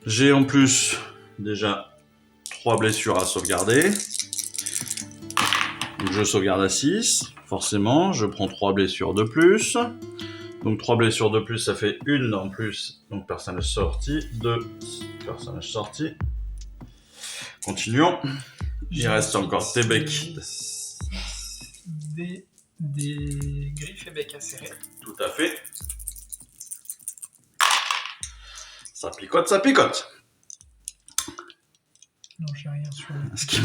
J'ai en plus déjà 3 blessures à sauvegarder. Donc je sauvegarde à 6, forcément, je prends 3 blessures de plus. Donc 3 blessures de plus, ça fait une en plus. Donc personnage sorti, 2 personnages sortis. Continuons. Il reste encore tes becs. Des griffes et becs acérés. Tout à fait. Ça picote. Non, j'ai rien sur le... Ce qui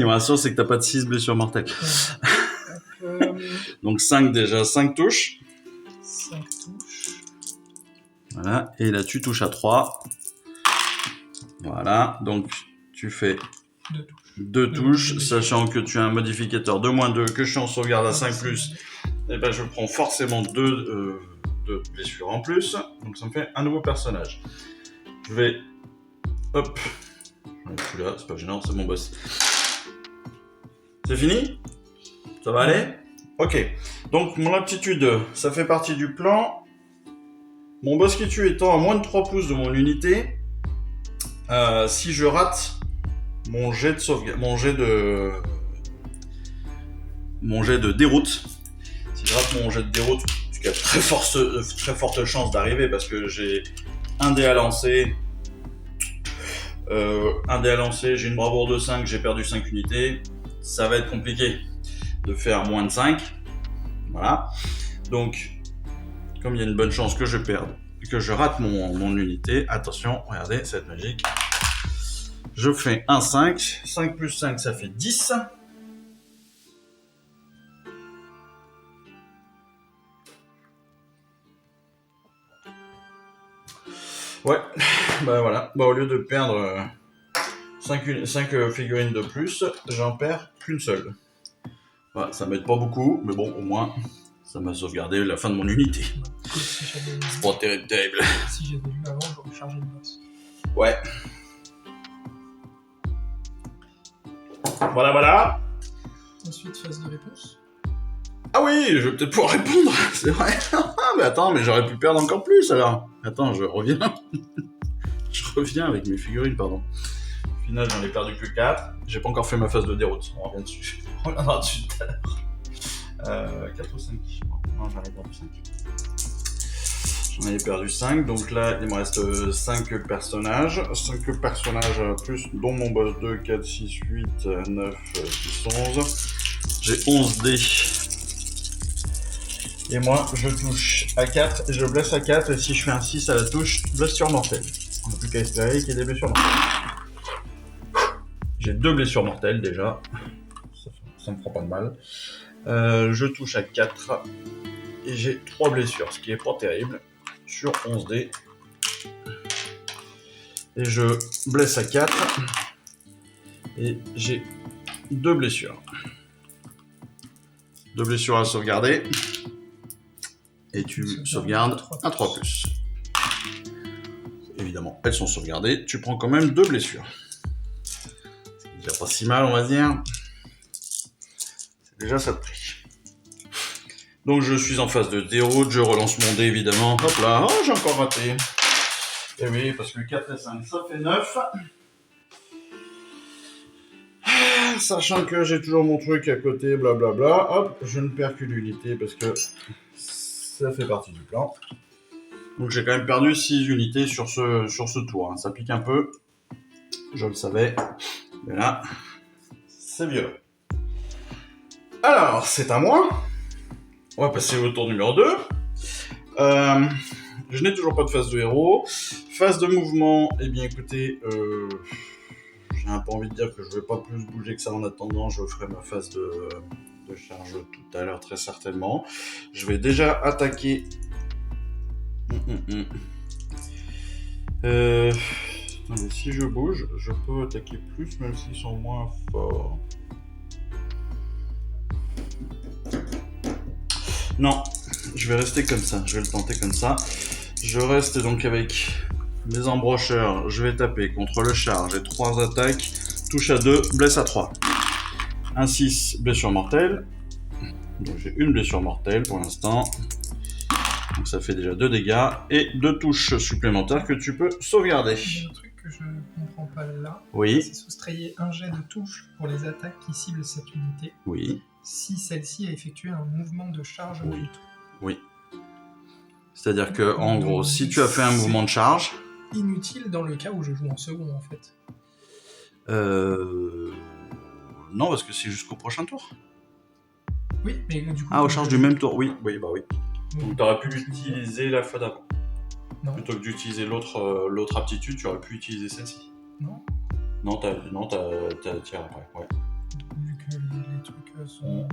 me rassure, c'est que t'as pas de 6 blessures mortelles. Donc 5 déjà, 5 touches. 5 touches. Voilà, et là tu touches à 3. Voilà, donc tu fais 2 touches, sachant que tu as un modificateur de -2, que je suis en sauvegarde à 5+, et ben je prends forcément 2 blessures en plus, donc ça me fait un nouveau personnage. Je vais... Hop. Je suis là, c'est pas gênant, c'est mon boss. C'est fini? Ça va aller? Ok. Donc mon aptitude, ça fait partie du plan. Mon boss qui tue étant à moins de 3 pouces de mon unité, si je rate mon jet de déroute, si je rate mon jet de déroute, parce qu'il y a très forte chance d'arriver parce que j'ai un dé à lancer, j'ai une bravoure de 5, j'ai perdu 5 unités, ça va être compliqué de faire moins de 5. Voilà. Donc, comme il y a une bonne chance que je perde, que je rate mon unité, attention, regardez, ça va être magique. Je fais un 5, 5 plus 5, ça fait 10. Ouais, bah voilà. Bah, au lieu de perdre 5 figurines de plus, j'en perds qu'une seule. Voilà, ça m'aide pas beaucoup, mais bon, au moins, ça m'a sauvegardé la fin de mon unité. Si j'avais C'est pas terrible. si j'avais vu avant, j'aurais chargé le boss. Ouais. Voilà. Ensuite, phase de réponse. Ah oui, je vais peut-être pouvoir répondre, c'est vrai. Mais attends, mais j'aurais pu perdre encore plus alors. Attends, je reviens. Je reviens avec mes figurines, pardon. Au final, j'en ai perdu que 4. J'ai pas encore fait ma phase de déroute. On revient dessus. On reviendra dessus tout à l'heure. 4 ou 5. Non, j'en ai perdu 5. J'en avais perdu 5. Donc là, il me reste 5 personnages. 5 personnages plus, dont mon boss 2, 4, 6, 8, 9, 10, 11. J'ai 11 dés. Et moi, je touche à 4 et je blesse à 4. Et si je fais un 6 à la touche, blessure mortelle. On n'a plus qu'à espérer qu'il y ait des blessures mortelles. J'ai 2 blessures mortelles déjà. Ça me fera pas de mal. Je touche à 4. Et j'ai 3 blessures, ce qui est pas terrible. Sur 11 dés. Et je blesse à 4. Et j'ai 2 blessures. 2 blessures à sauvegarder. Et tu sauvegardes un 3+. Évidemment, elles sont sauvegardées. Tu prends quand même 2 blessures. C'est déjà pas si mal, on va dire. C'est déjà ça de prix. Donc je suis en phase de déroute. Je relance mon dé, évidemment. Hop là. Oh, j'ai encore raté. Et oui, parce que 4 et 5, ça fait 9. Sachant que j'ai toujours mon truc à côté, blablabla. Hop, je ne perds qu'une unité parce que ça fait partie du plan. Donc j'ai quand même perdu 6 unités sur ce tour. Hein. Ça pique un peu. Je le savais. Mais là, c'est violent. Alors, c'est à moi. On va passer au tour numéro 2. Je n'ai toujours pas de phase de héros. Phase de mouvement, eh bien écoutez, j'ai un peu envie de dire que je ne vais pas plus bouger que ça en attendant. Je ferai ma phase de charge tout à l'heure, très certainement. Je vais déjà attaquer. Attendez, si je bouge, je peux attaquer plus, même s'ils sont moins forts. Non, je vais rester comme ça, je vais le tenter comme ça. Je reste donc avec mes embrocheurs, je vais taper contre le char, j'ai 3 attaques, touche à 2, blesse à 3. Un 6, blessure mortelle. Donc j'ai une blessure mortelle pour l'instant. Donc ça fait déjà 2 dégâts et 2 touches supplémentaires que tu peux sauvegarder. Il y a un truc que je ne comprends pas là. Oui. C'est soustrayer un jet de touche pour les attaques qui ciblent cette unité. Oui. Si celle-ci a effectué un mouvement de charge ou tout. Oui. C'est-à-dire que, en gros, si tu as fait un mouvement de charge... Inutile dans le cas où je joue en second, en fait. Non, parce que c'est jusqu'au prochain tour. Oui, mais du coup... Ah, aux charges du même tour, oui. Oui, bah oui. Oui. Donc t'aurais pu l'utiliser la fois d'avant. Non. Plutôt que d'utiliser l'autre aptitude, tu aurais pu utiliser celle-ci. Non. Non, t'as tiré après, ouais. Vu que les trucs sont...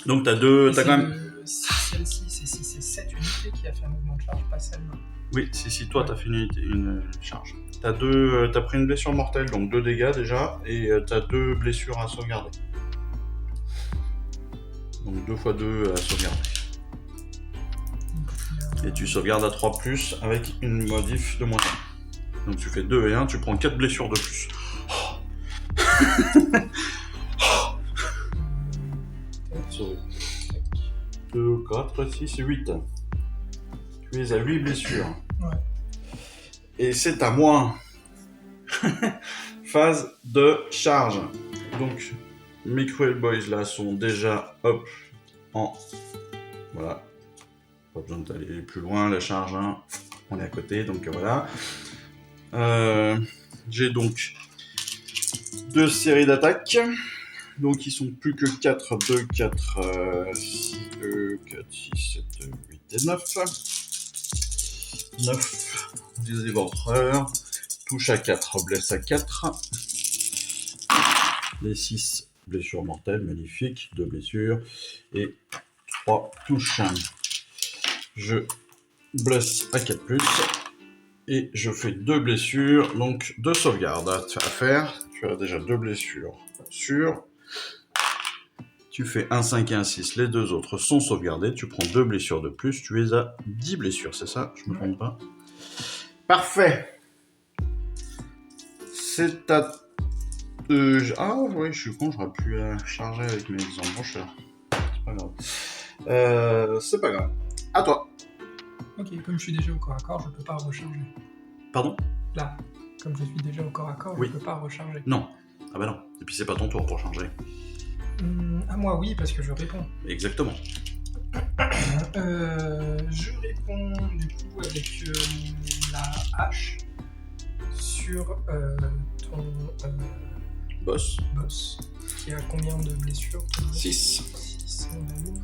Donc t'as deux... T'as quand même... Celle-ci, c'est cette unité qui a fait un mouvement de charge, pas celle-là. Oui, si toi t'as fait une charge. T'as pris une blessure mortelle, donc 2 dégâts déjà, et t'as 2 blessures à sauvegarder. Donc 2 x 2 à sauvegarder. Et tu sauvegardes à 3+, avec une modif de -1. Donc tu fais 2 et 1, tu prends 4 blessures de plus. 2, 4, 6 et 8. Tu es à 8 blessures. Ouais. Et c'est à moi. Phase de charge. Donc, mes Cruel Boys là sont déjà voilà. Pas besoin d'aller plus loin, la charge, hein. On est à côté, donc voilà. J'ai donc 2 séries d'attaques. Donc ils sont plus que 4, 2, 4, 6, 2, 4, 6, 7, 8 et 9. 9, des éventreurs. Touche à 4, blesse à 4. Les 6, blessures mortelles, magnifique, 2 blessures. Et 3 touches. Je blesse à 4+, et je fais 2 blessures, donc 2 sauvegardes à faire. Tu as déjà 2 blessures sûres. Tu fais un 5 et un 6, les 2 autres sont sauvegardés, tu prends 2 blessures de plus, tu es à 10 blessures, c'est ça? Je me trompe pas? Parfait! C'est à... Ah oui, je suis con, j'aurais pu charger avec mes embrancheurs. C'est pas grave. C'est pas grave. À toi. Ok, comme je suis déjà au corps à corps, je peux pas recharger. Pardon? Là, comme je suis déjà au corps à corps, Oui. je peux pas recharger. Non. Ah bah non. Et puis c'est pas ton tour pour changer. Ah moi oui, parce que je réponds. Exactement. Je réponds du coup avec la hache sur ton Boss. boss, qui a combien de blessures? 6. 6, on a une.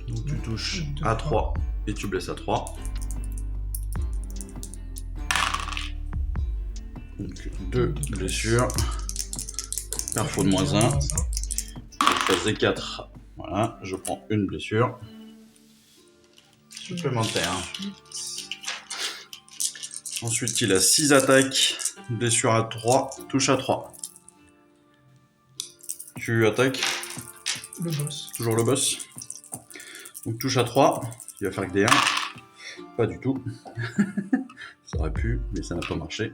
Donc tu touches à 3 et tu blesses à 3. Donc 2 blessures. Perfo de -1. Je fais 4. Voilà, je prends une blessure. Supplémentaire. Ensuite, il a 6 attaques. Blessure à 3. Touche à 3. Tu attaques. Le boss. Toujours le boss. Donc touche à 3. Il va faire que des 1. Pas du tout. Ça aurait pu, mais ça n'a pas marché.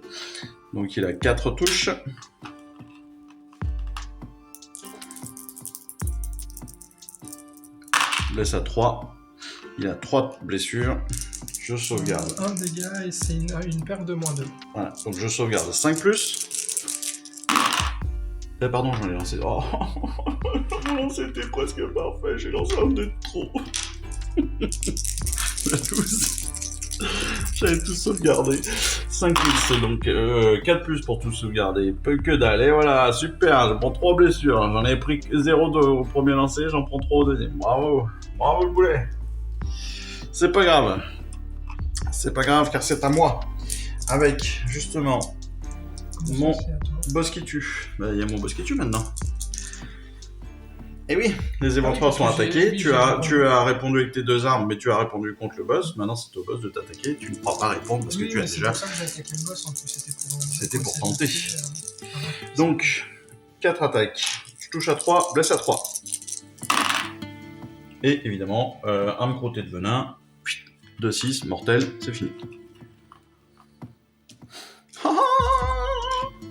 Donc il a 4 touches. Blesse à 3. Il a 3 blessures. Je sauvegarde. 1 dégât et c'est une perte de -2. Voilà, donc je sauvegarde 5+. Eh pardon, j'en ai lancé. Oh, c'était presque parfait. J'ai lancé un de trop. La 12. J'avais tout sauvegardé. 5+, donc 4+ pour tout sauvegarder. Peu que dalle. Et voilà, super. Je prends 3 blessures. J'en ai pris 0 au premier lancer, j'en prends 3 au deuxième. Bravo. Bravo le boulet. C'est pas grave. C'est pas grave car c'est à moi. Avec justement mon boss qui tue. Bah, il y a mon boss qui tue maintenant. Et oui, les éventreurs sont attaqués. Tu as répondu avec tes 2 armes, mais tu as répondu contre le boss. Maintenant, c'est au boss de t'attaquer. Tu ne pourras pas répondre parce que tu as déjà. C'est pour ça que j'ai attaqué le boss en plus. C'était pour tenter. Donc, 4 attaques. Je touche à 3, blesse à 3. Et évidemment, un crotté de venin. 2-6, mortel, c'est fini.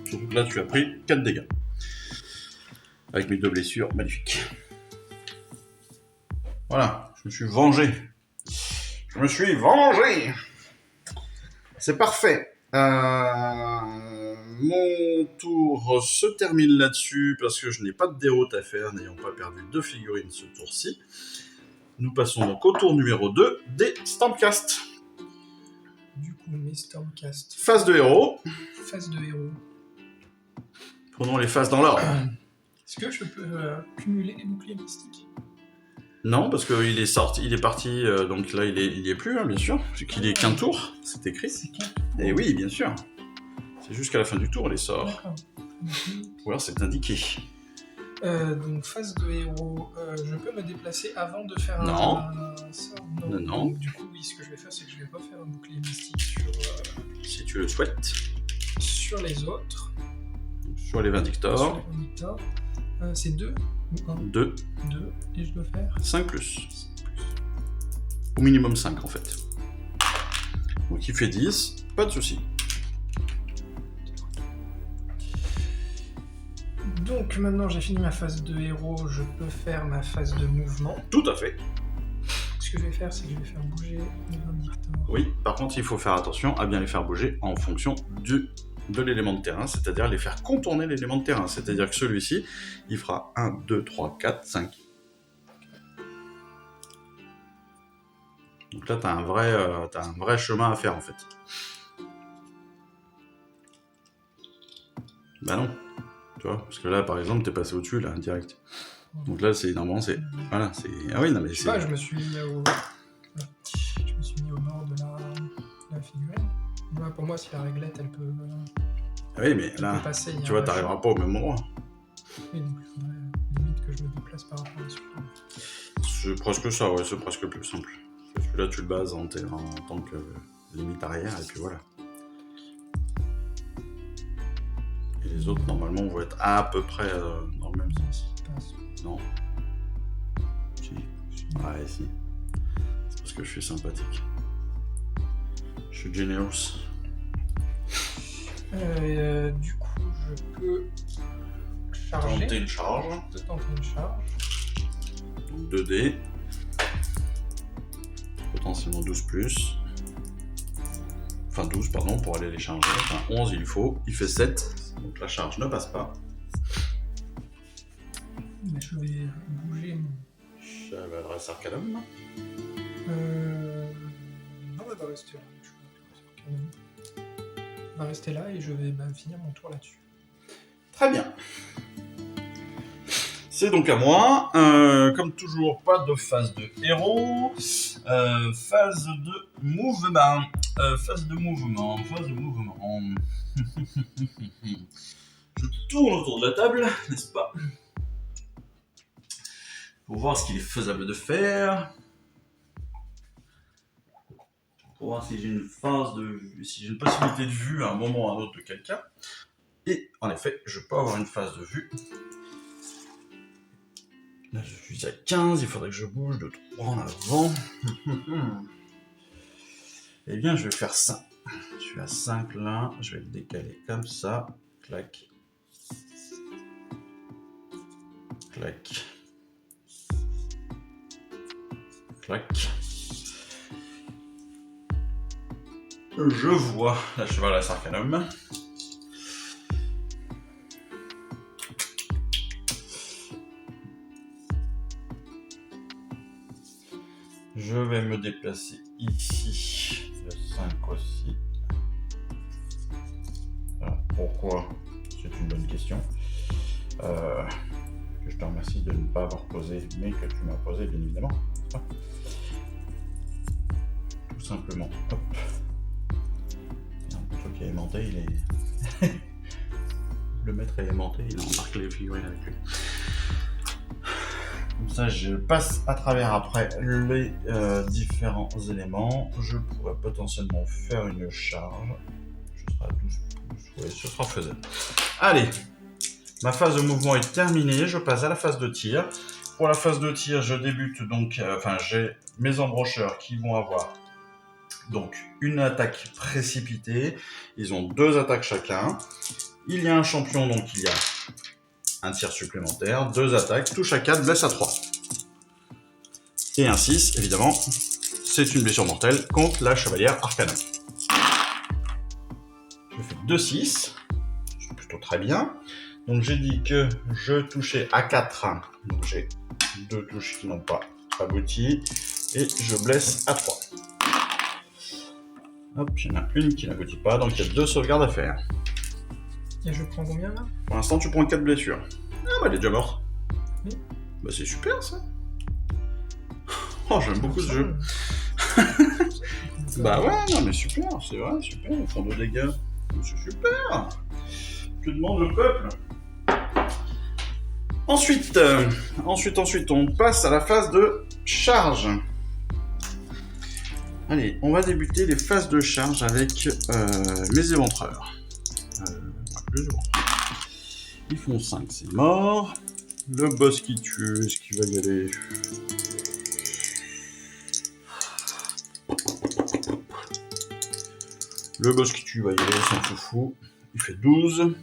Surtout que là, tu as pris 4 dégâts. Avec mes 2 blessures, magnifique. Voilà, je me suis vengé. Je me suis vengé. C'est parfait. Mon tour se termine là-dessus parce que je n'ai pas de déroute à faire, n'ayant pas perdu 2 figurines ce tour-ci. Nous passons donc au tour numéro 2 des Stormcast. Du coup, mes Stormcast. Phase de héros. Phase de héros. Prenons les phases dans l'ordre. Est-ce que je peux cumuler les boucliers mystiques? Non, parce qu'il est sorti, il est parti, donc là il y est plus, hein, bien sûr, parce qu'il est qu'un tour, c'est écrit. C'est qu'un tour. Et oui, bien sûr. C'est jusqu'à la fin du tour les sorts. D'accord. Ou alors c'est indiqué. Donc phase de héros, je peux me déplacer avant de faire un sort? Non. Donc, du coup, oui, ce que je vais faire, c'est que je vais pas faire un bouclier mystique Si tu le souhaites. sur les autres. Sur les Vindictors. Sur les Vindictors. C'est 2 ou 1? 2. 2, et je dois faire 5+. Au minimum 5 en fait. Donc il fait 10, pas de souci. Donc maintenant j'ai fini ma phase de héros, je peux faire ma phase de mouvement. Tout à fait. Ce que je vais faire, c'est que je vais faire bouger les Vindictors. Oui, par contre il faut faire attention à bien les faire bouger en fonction de l'élément de terrain, c'est-à-dire les faire contourner l'élément de terrain. C'est-à-dire que celui-ci, il fera 1, 2, 3, 4, 5. Donc là, t'as un vrai chemin à faire, en fait. Bah non. Tu vois, parce que là, par exemple, t'es passé au-dessus, là, direct. Donc là, normalement, c'est... Voilà, c'est... Ah oui, non, mais c'est... je me suis mis au bord de la figurine. Voilà, pour moi, si la réglette, elle peut... oui, mais là, passer, tu vois, t'arriveras pas au même endroit. Oui, donc il faudrait limite que je me déplace par rapport à celui-là. C'est presque ça, ouais, c'est presque plus simple. Celui-là, tu le bases en tant que limite arrière, et puis voilà. Et les autres, normalement, vont être à peu près dans le même sens. Non. Si. Ouais, si. C'est parce que je suis sympathique. Je suis generous. Du coup, je peux charger. Tenter une charge. Je peux tenter une charge. Donc 2 dés. Potentiellement 12 plus. Enfin 12, pardon, pour aller les charger. Enfin 11 il faut. Il fait 7. Donc la charge ne passe pas. Mais je vais bouger mon... Chevaleresque Arcanum. Non, elle va rester là. Elle va rester là et je vais finir mon tour là-dessus. Très bien. C'est donc à moi. Comme toujours, pas de phase de héros. Phase de mouvement. Phase de mouvement. Je tourne autour de la table, n'est-ce pas? Pour voir ce qu'il est faisable de faire. Pour voir si j'ai une phase de vue, si j'ai une possibilité de vue à un moment ou à un autre de quelqu'un. Et en effet, je peux avoir une phase de vue. Là, je suis à 15, il faudrait que je bouge de 3 en avant. Eh bien, je vais faire ça. Je suis à 5 là, je vais le décaler comme ça. Clac. Clac. Clac. Je vois la chevaleresque Arcanum. Je vais me déplacer ici, le 5 aussi. Alors, pourquoi? C'est une bonne question. Que je te remercie de ne pas avoir posé, mais que tu m'as posé, bien évidemment. Hop. Tout simplement. Hop. Le truc est aimanté, il est... Le maître est aimanté, il embarque les figurines avec lui. Comme ça, je passe à travers après les différents éléments. Je pourrais potentiellement faire une charge. Je serai à 12 plus. Oui, ce sera faisable. Allez, ma phase de mouvement est terminée. Je passe à la phase de tir. Pour la phase de tir, je débute donc... j'ai mes embrocheurs qui vont avoir donc une attaque précipitée. Ils ont 2 attaques chacun. Il y a un champion, donc il y a un tir supplémentaire, 2 attaques, touche à 4, blesse à 3. Et un 6, évidemment, c'est une blessure mortelle contre la chevalière Arcanum. Je fais 2-6, c'est plutôt très bien. Donc j'ai dit que je touchais à 4, donc j'ai 2 touches qui n'ont pas abouti, et je blesse à 3. Hop, il y en a une qui n'aboutit pas, donc il y a 2 sauvegardes à faire. Et je prends combien là? Pour l'instant, tu prends 4 blessures. Ah bah elle est déjà morte. Oui. Bah c'est super ça. Oh, j'aime beaucoup ce jeu. Bah ouais, non mais super, c'est vrai, super, ils font 2 dégâts. C'est super. Que demande le peuple? Ensuite, on passe à la phase de charge. Allez, on va débuter les phases de charge avec mes éventreurs. Ils font 5, c'est mort. Le boss qui tue, est-ce qu'il va y aller? Le boss qui tue va y aller, s'en fout. Il fait 12.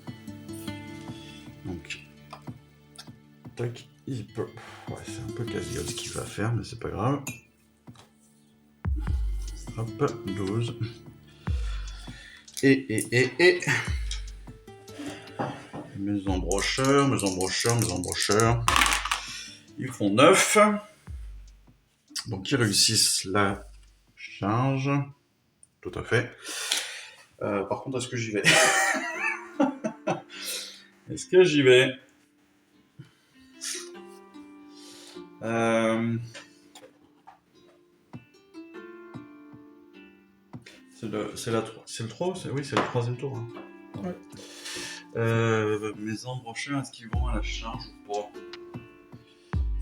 Donc, tac, il peut... Ouais, c'est un peu quasi ce qu'il va faire, mais c'est pas grave. Hop, 12. Et... Mes embrocheurs. Ils font 9. Donc ils réussissent la charge. Tout à fait. Par contre, est-ce que j'y vais? Est-ce que j'y vais? C'est le 3? Oui, c'est le 3e tour. Hein. Ouais. Mes embrocheurs, est-ce qu'ils vont à la charge ou pas?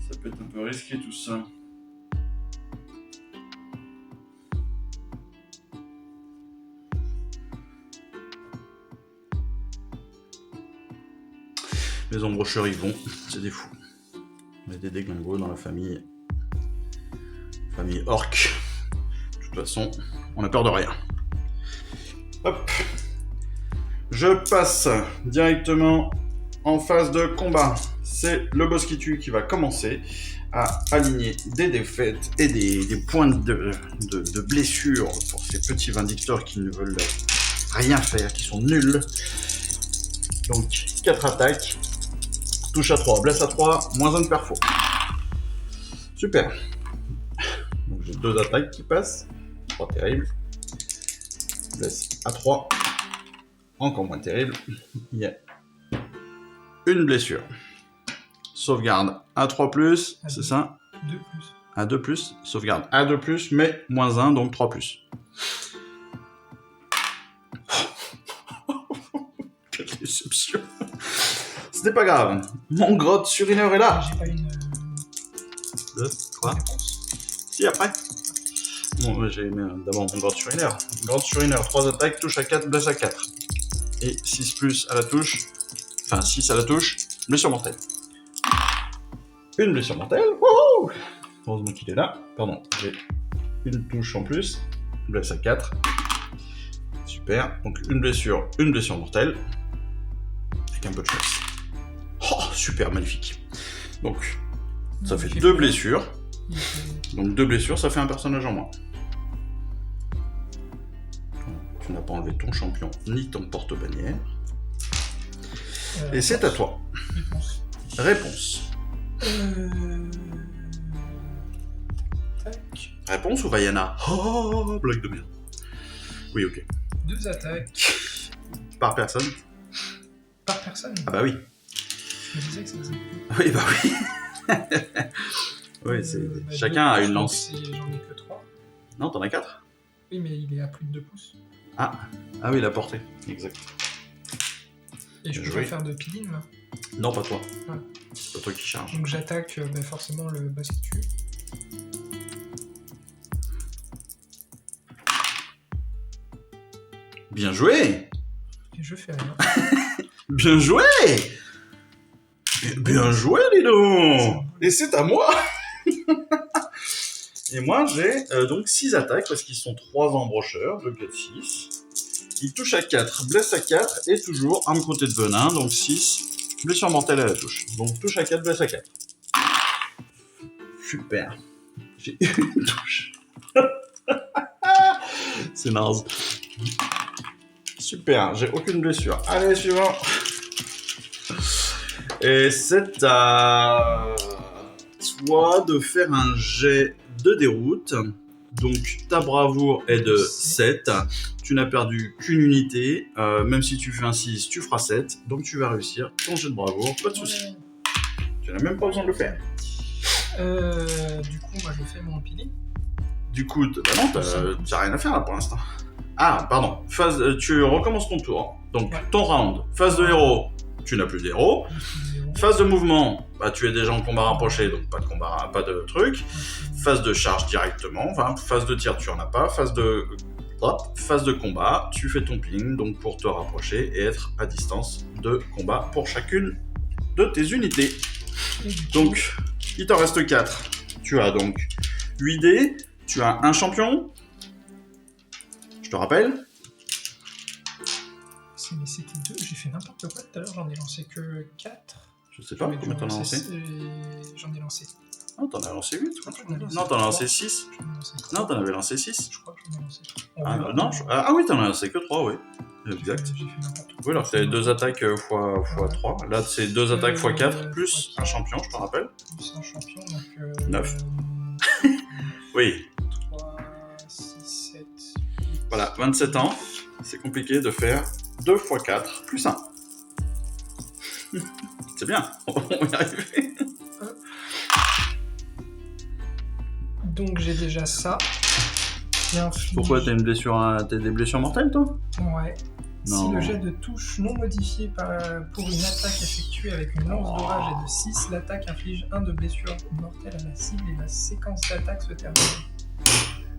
Ça peut être un peu risqué tout ça. Les embrocheurs y vont, c'est des fous. On est des déglingos dans la famille orc. De toute façon, on a peur de rien. Hop. Je passe directement en phase de combat. C'est le boss qui tue qui va commencer à aligner des défaites et des points de blessure pour ces petits vindicteurs qui ne veulent rien faire, qui sont nuls. Donc 4 attaques, touche à 3, blesse à 3, moins 1 de perfo. Super. Donc j'ai 2 attaques qui passent, 3 terribles. Blesse à 3, encore moins terrible. Il y a une blessure. Sauvegarde à 3+, c'est ça? 2+. À 2+, sauvegarde à 2+, mais moins 1, donc 3+. Quelle déception. Ce n'est pas grave. Mon grotte surineur est là. J'ai pas une Quoi? réponse. Si, après. Bon, j'ai mis d'abord mon grotte surineur. Grotte surineur, 3 attaques, touche à 4, blesse à 4. Et 6+ à la touche. Enfin, 6 à la touche, blessure mortelle. Une blessure mortelle. Wouhou! Heureusement qu'il est là. Pardon, j'ai une touche en plus. Blesse à 4. Super. Donc une blessure mortelle. Avec un peu de chance. Oh, super, magnifique. Donc, ça fait 2 blessures. Donc 2 blessures, ça fait un personnage en moins. Tu n'as pas enlevé ton champion ni ton porte-bannière. Et c'est à toi. Réponse. Tac. Réponse ou Vaiana? Oh, blague de merde. Oui, ok. 2 attaques. Par personne? Par personne. Ah bah oui. Je me disais que ça faisait peu. Oui, bah oui. Oui, c'est... chacun a une lance. J'en ai que 3. Non, t'en as 4? Oui, mais il est à plus de 2 pouces. Ah oui, la portée. Exact. Et je peux pas faire de piline là. Non, pas toi. Ouais. C'est pas toi qui charge. Donc j'attaque forcément le boss qui tue. Bien joué! Et je fais rien. Bien joué! Bien joué, dis donc! Et c'est à moi! Et moi, j'ai donc 6 attaques, parce qu'ils sont 3 embrocheurs, 2, 4, 6. Il touche à 4, blesse à 4, et toujours arme crottée de venin, donc 6, blessure mortelle à la touche. Donc touche à 4, blesse à 4. Super. J'ai une touche. C'est naze. Super, j'ai aucune blessure. Allez, suivant. Et c'est à toi de faire un jet de déroute. Donc ta bravoure est de 7. Tu n'as perdu qu'une unité. Même si tu fais un 6, tu feras 7. Donc tu vas réussir ton jet de bravoure, pas de soucis. Tu n'as même pas besoin de le faire. Du coup, moi je fais mon pili. Du coup, bah non, t'as rien à faire là pour l'instant. Ah, pardon. Tu recommences ton tour. Donc ton round. Phase de héros, tu n'as plus d'héros. Phase de mouvement, bah tu es déjà en combat rapproché, donc pas de combat, pas de truc. Phase de charge directement, enfin phase de tir tu en as pas. Phase de combat, tu fais ton ping, donc pour te rapprocher et être à distance de combat pour chacune de tes unités. Donc, il t'en reste 4. Tu as donc 8 dés, tu as un champion. Je te rappelle. Mais c'était 2, j'ai fait n'importe quoi tout à l'heure, j'en ai lancé que 4. Je sais pas, combien t'en as lancé? J'en ai lancé. Non, t'en as lancé 8. Non, t'en as lancé 6. Non, t'en avais lancé 6. Je crois que j'en ai lancé. Ah oui, t'en as lancé que 3, oui. Exact. J'ai fait n'importe quoi. Oui, alors t'avais 2 attaques x 3. Là, c'est 2 attaques x 4, plus un champion, je te rappelle. Plus un champion, donc... 9. Oui. 3, 6, 7, 8... Voilà, 27 ans. C'est compliqué de faire 2 x 4 plus 1. C'est bien, on va y arriver. Donc j'ai déjà ça. Pourquoi t'as une blessure, t'as des blessures mortelles toi? Ouais. Non. Si le jet de touche non modifié pour une attaque effectuée avec une lance d'orage est de 6, l'attaque inflige 1 de blessure mortelle à la cible et la séquence d'attaque se termine.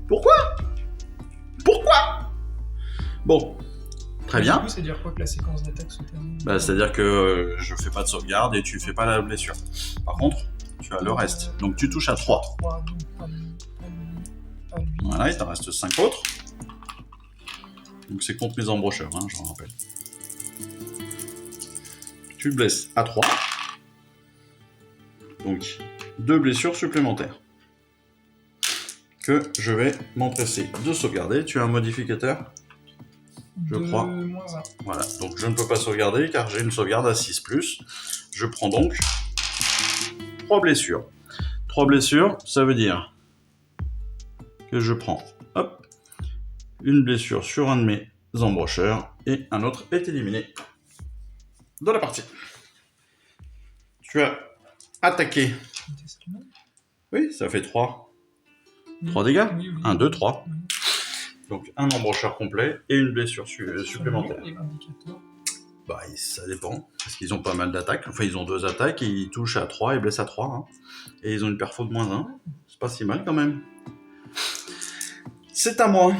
Pourquoi? Bon, Très bien. Du coup, c'est dire quoi que la séquence d'attaque se termine? Bah, c'est-à-dire que je fais pas de sauvegarde et tu fais pas la blessure. Par contre, tu as le reste. Donc tu touches à 3. 3, donc pas lui. Voilà, il t'en reste 5 autres. Donc c'est contre mes embrocheurs, hein, je rappelle. Tu le blesses à 3. Donc 2 blessures supplémentaires. Que je vais m'empresser de sauvegarder. Tu as un modificateur ? Je crois. -1. Voilà, donc je ne peux pas sauvegarder car j'ai une sauvegarde à 6+. Je prends donc 3 blessures. 3 blessures, ça veut dire que je prends une blessure sur un de mes embrocheurs et un autre est éliminé de la partie. Tu as attaqué. Oui, ça fait 3. 3 dégâts. Oui. 1, 2, 3. Oui. Donc un embrocheur complet et une blessure supplémentaire. Et l'indicateur. Bah, ça dépend, parce qu'ils ont pas mal d'attaques. Enfin, ils ont 2 attaques, et ils touchent à 3 et blessent à 3. Hein. Et ils ont une perfo de -1. C'est pas si mal quand même. C'est à moi.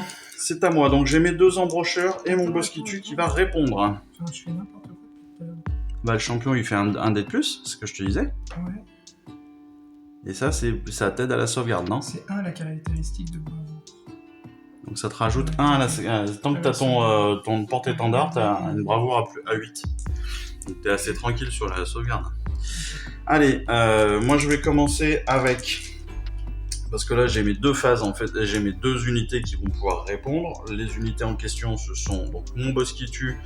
Donc j'ai mes 2 embrocheurs et mon boss qui tue qui va répondre. Enfin, je fais n'importe quoi tout à l'heure. Bah, le champion il fait un dé de plus, c'est ce que je te disais. Ouais. Et ça t'aide à la sauvegarde, non ? C'est 1 la caractéristique de bravoure. Donc ça te rajoute 1 à la tant que t'as ton porte-étendard, t'as une bravoure à 8. Donc t'es assez tranquille sur la sauvegarde. Allez, moi je vais commencer avec... Parce que là j'ai mes 2 phases en fait, j'ai mes 2 unités qui vont pouvoir répondre. Les unités en question ce sont donc mon boss qui tue,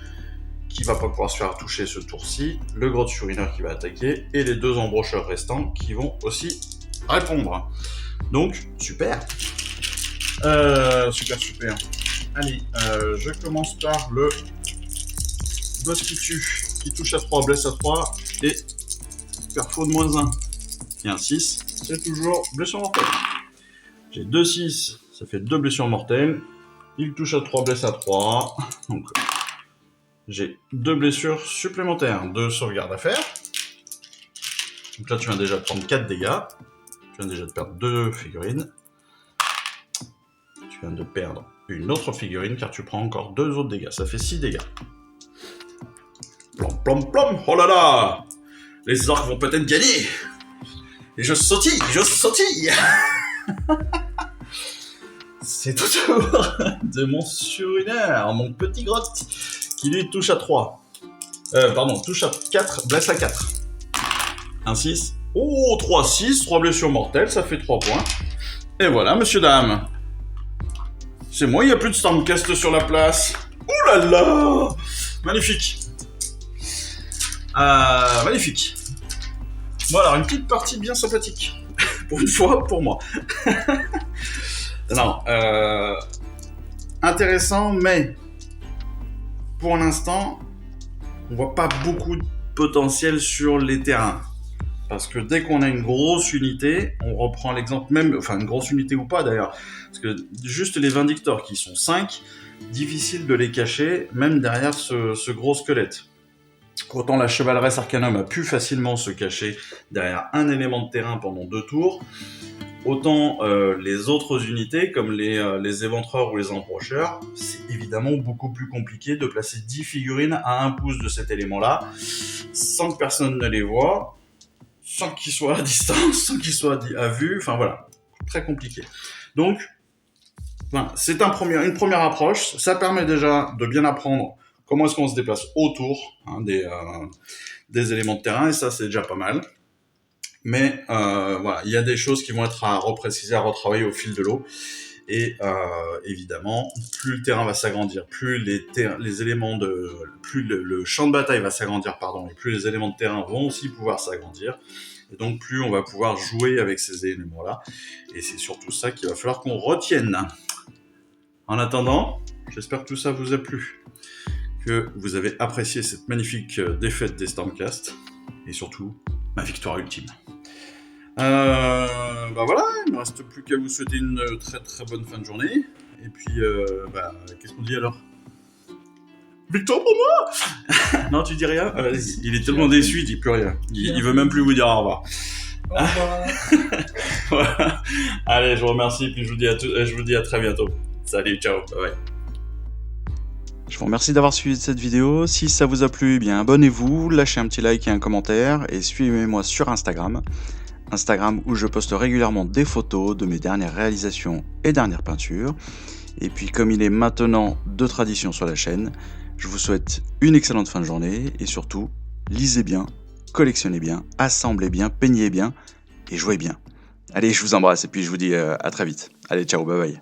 qui va pas pouvoir se faire toucher ce tour-ci, le grotte urineur qui va attaquer, et les 2 embrocheurs restants qui vont aussi répondre. Donc, super. Super. Allez, je commence par le boss qui tue, qui touche à 3, blesse à 3, et perfo de -1. Et un 6, c'est toujours blessure mortelle. J'ai 2 6, ça fait 2 blessures mortelles. Il touche à 3, blesse à 3. Donc, j'ai 2 blessures supplémentaires, 2 sauvegardes à faire. Donc là, tu viens déjà de prendre 4 dégâts. Tu viens déjà de perdre 2 figurines. Tu viens de perdre une autre figurine car tu prends encore 2 autres dégâts. Ça fait 6 dégâts. Plom, plom, plom. Oh là là! Les orques vont peut-être gagner! Et je sautille! C'est au tour de mon suruneur, mon petit grotte, qui lui touche à 3. Touche à 4, blesse à 4. Un 6. Oh, 3, 6, 3 blessures mortelles, ça fait 3 points. Et voilà, monsieur, dame. C'est moi, il n'y a plus de Stormcast sur la place. Ouh là là! Magnifique. Magnifique. Bon alors, une petite partie bien sympathique. Pour une fois, pour moi. Non, intéressant, mais pour l'instant, on voit pas beaucoup de potentiel sur les terrains. Parce que dès qu'on a une grosse unité, on reprend l'exemple même, enfin une grosse unité ou pas d'ailleurs, parce que juste les Vindictors qui sont 5, difficile de les cacher, même derrière ce gros squelette. Autant la Chevaleresse Arcanum a pu facilement se cacher derrière un élément de terrain pendant 2 tours, autant les autres unités, comme les éventreurs ou les embrocheurs, c'est évidemment beaucoup plus compliqué de placer 10 figurines à 1 pouce de cet élément-là, sans que personne ne les voie, sans qu'ils soient à distance, sans qu'ils soient à vue, enfin voilà, très compliqué. Donc, c'est une première approche, ça permet déjà de bien apprendre comment est-ce qu'on se déplace autour des éléments de terrain, et ça c'est déjà pas mal. Mais voilà, il y a des choses qui vont être à repréciser, à retravailler au fil de l'eau. Et évidemment, plus le terrain va s'agrandir, plus les éléments plus le champ de bataille va s'agrandir, et plus les éléments de terrain vont aussi pouvoir s'agrandir. Et donc plus on va pouvoir jouer avec ces éléments-là. Et c'est surtout ça qu'il va falloir qu'on retienne. En attendant, j'espère que tout ça vous a plu, que vous avez apprécié cette magnifique défaite des Stormcast, et surtout ma victoire ultime. Voilà, il ne me reste plus qu'à vous souhaiter une très très bonne fin de journée. Et puis, qu'est-ce qu'on dit alors ? Victoire pour moi. Non, tu dis rien ? Il est tellement déçu, il dit plus rien. Il veut même plus vous dire au revoir. Au revoir. Voilà. Allez, je vous remercie, puis je vous dis à très bientôt. Salut, ciao, bye bye. Je vous remercie d'avoir suivi cette vidéo. Si ça vous a plu, eh bien abonnez-vous, lâchez un petit like et un commentaire et suivez-moi sur Instagram. Instagram où je poste régulièrement des photos de mes dernières réalisations et dernières peintures. Et puis comme il est maintenant de tradition sur la chaîne, je vous souhaite une excellente fin de journée et surtout, lisez bien, collectionnez bien, assemblez bien, peignez bien et jouez bien. Allez, je vous embrasse et puis je vous dis à très vite. Allez, ciao, bye bye.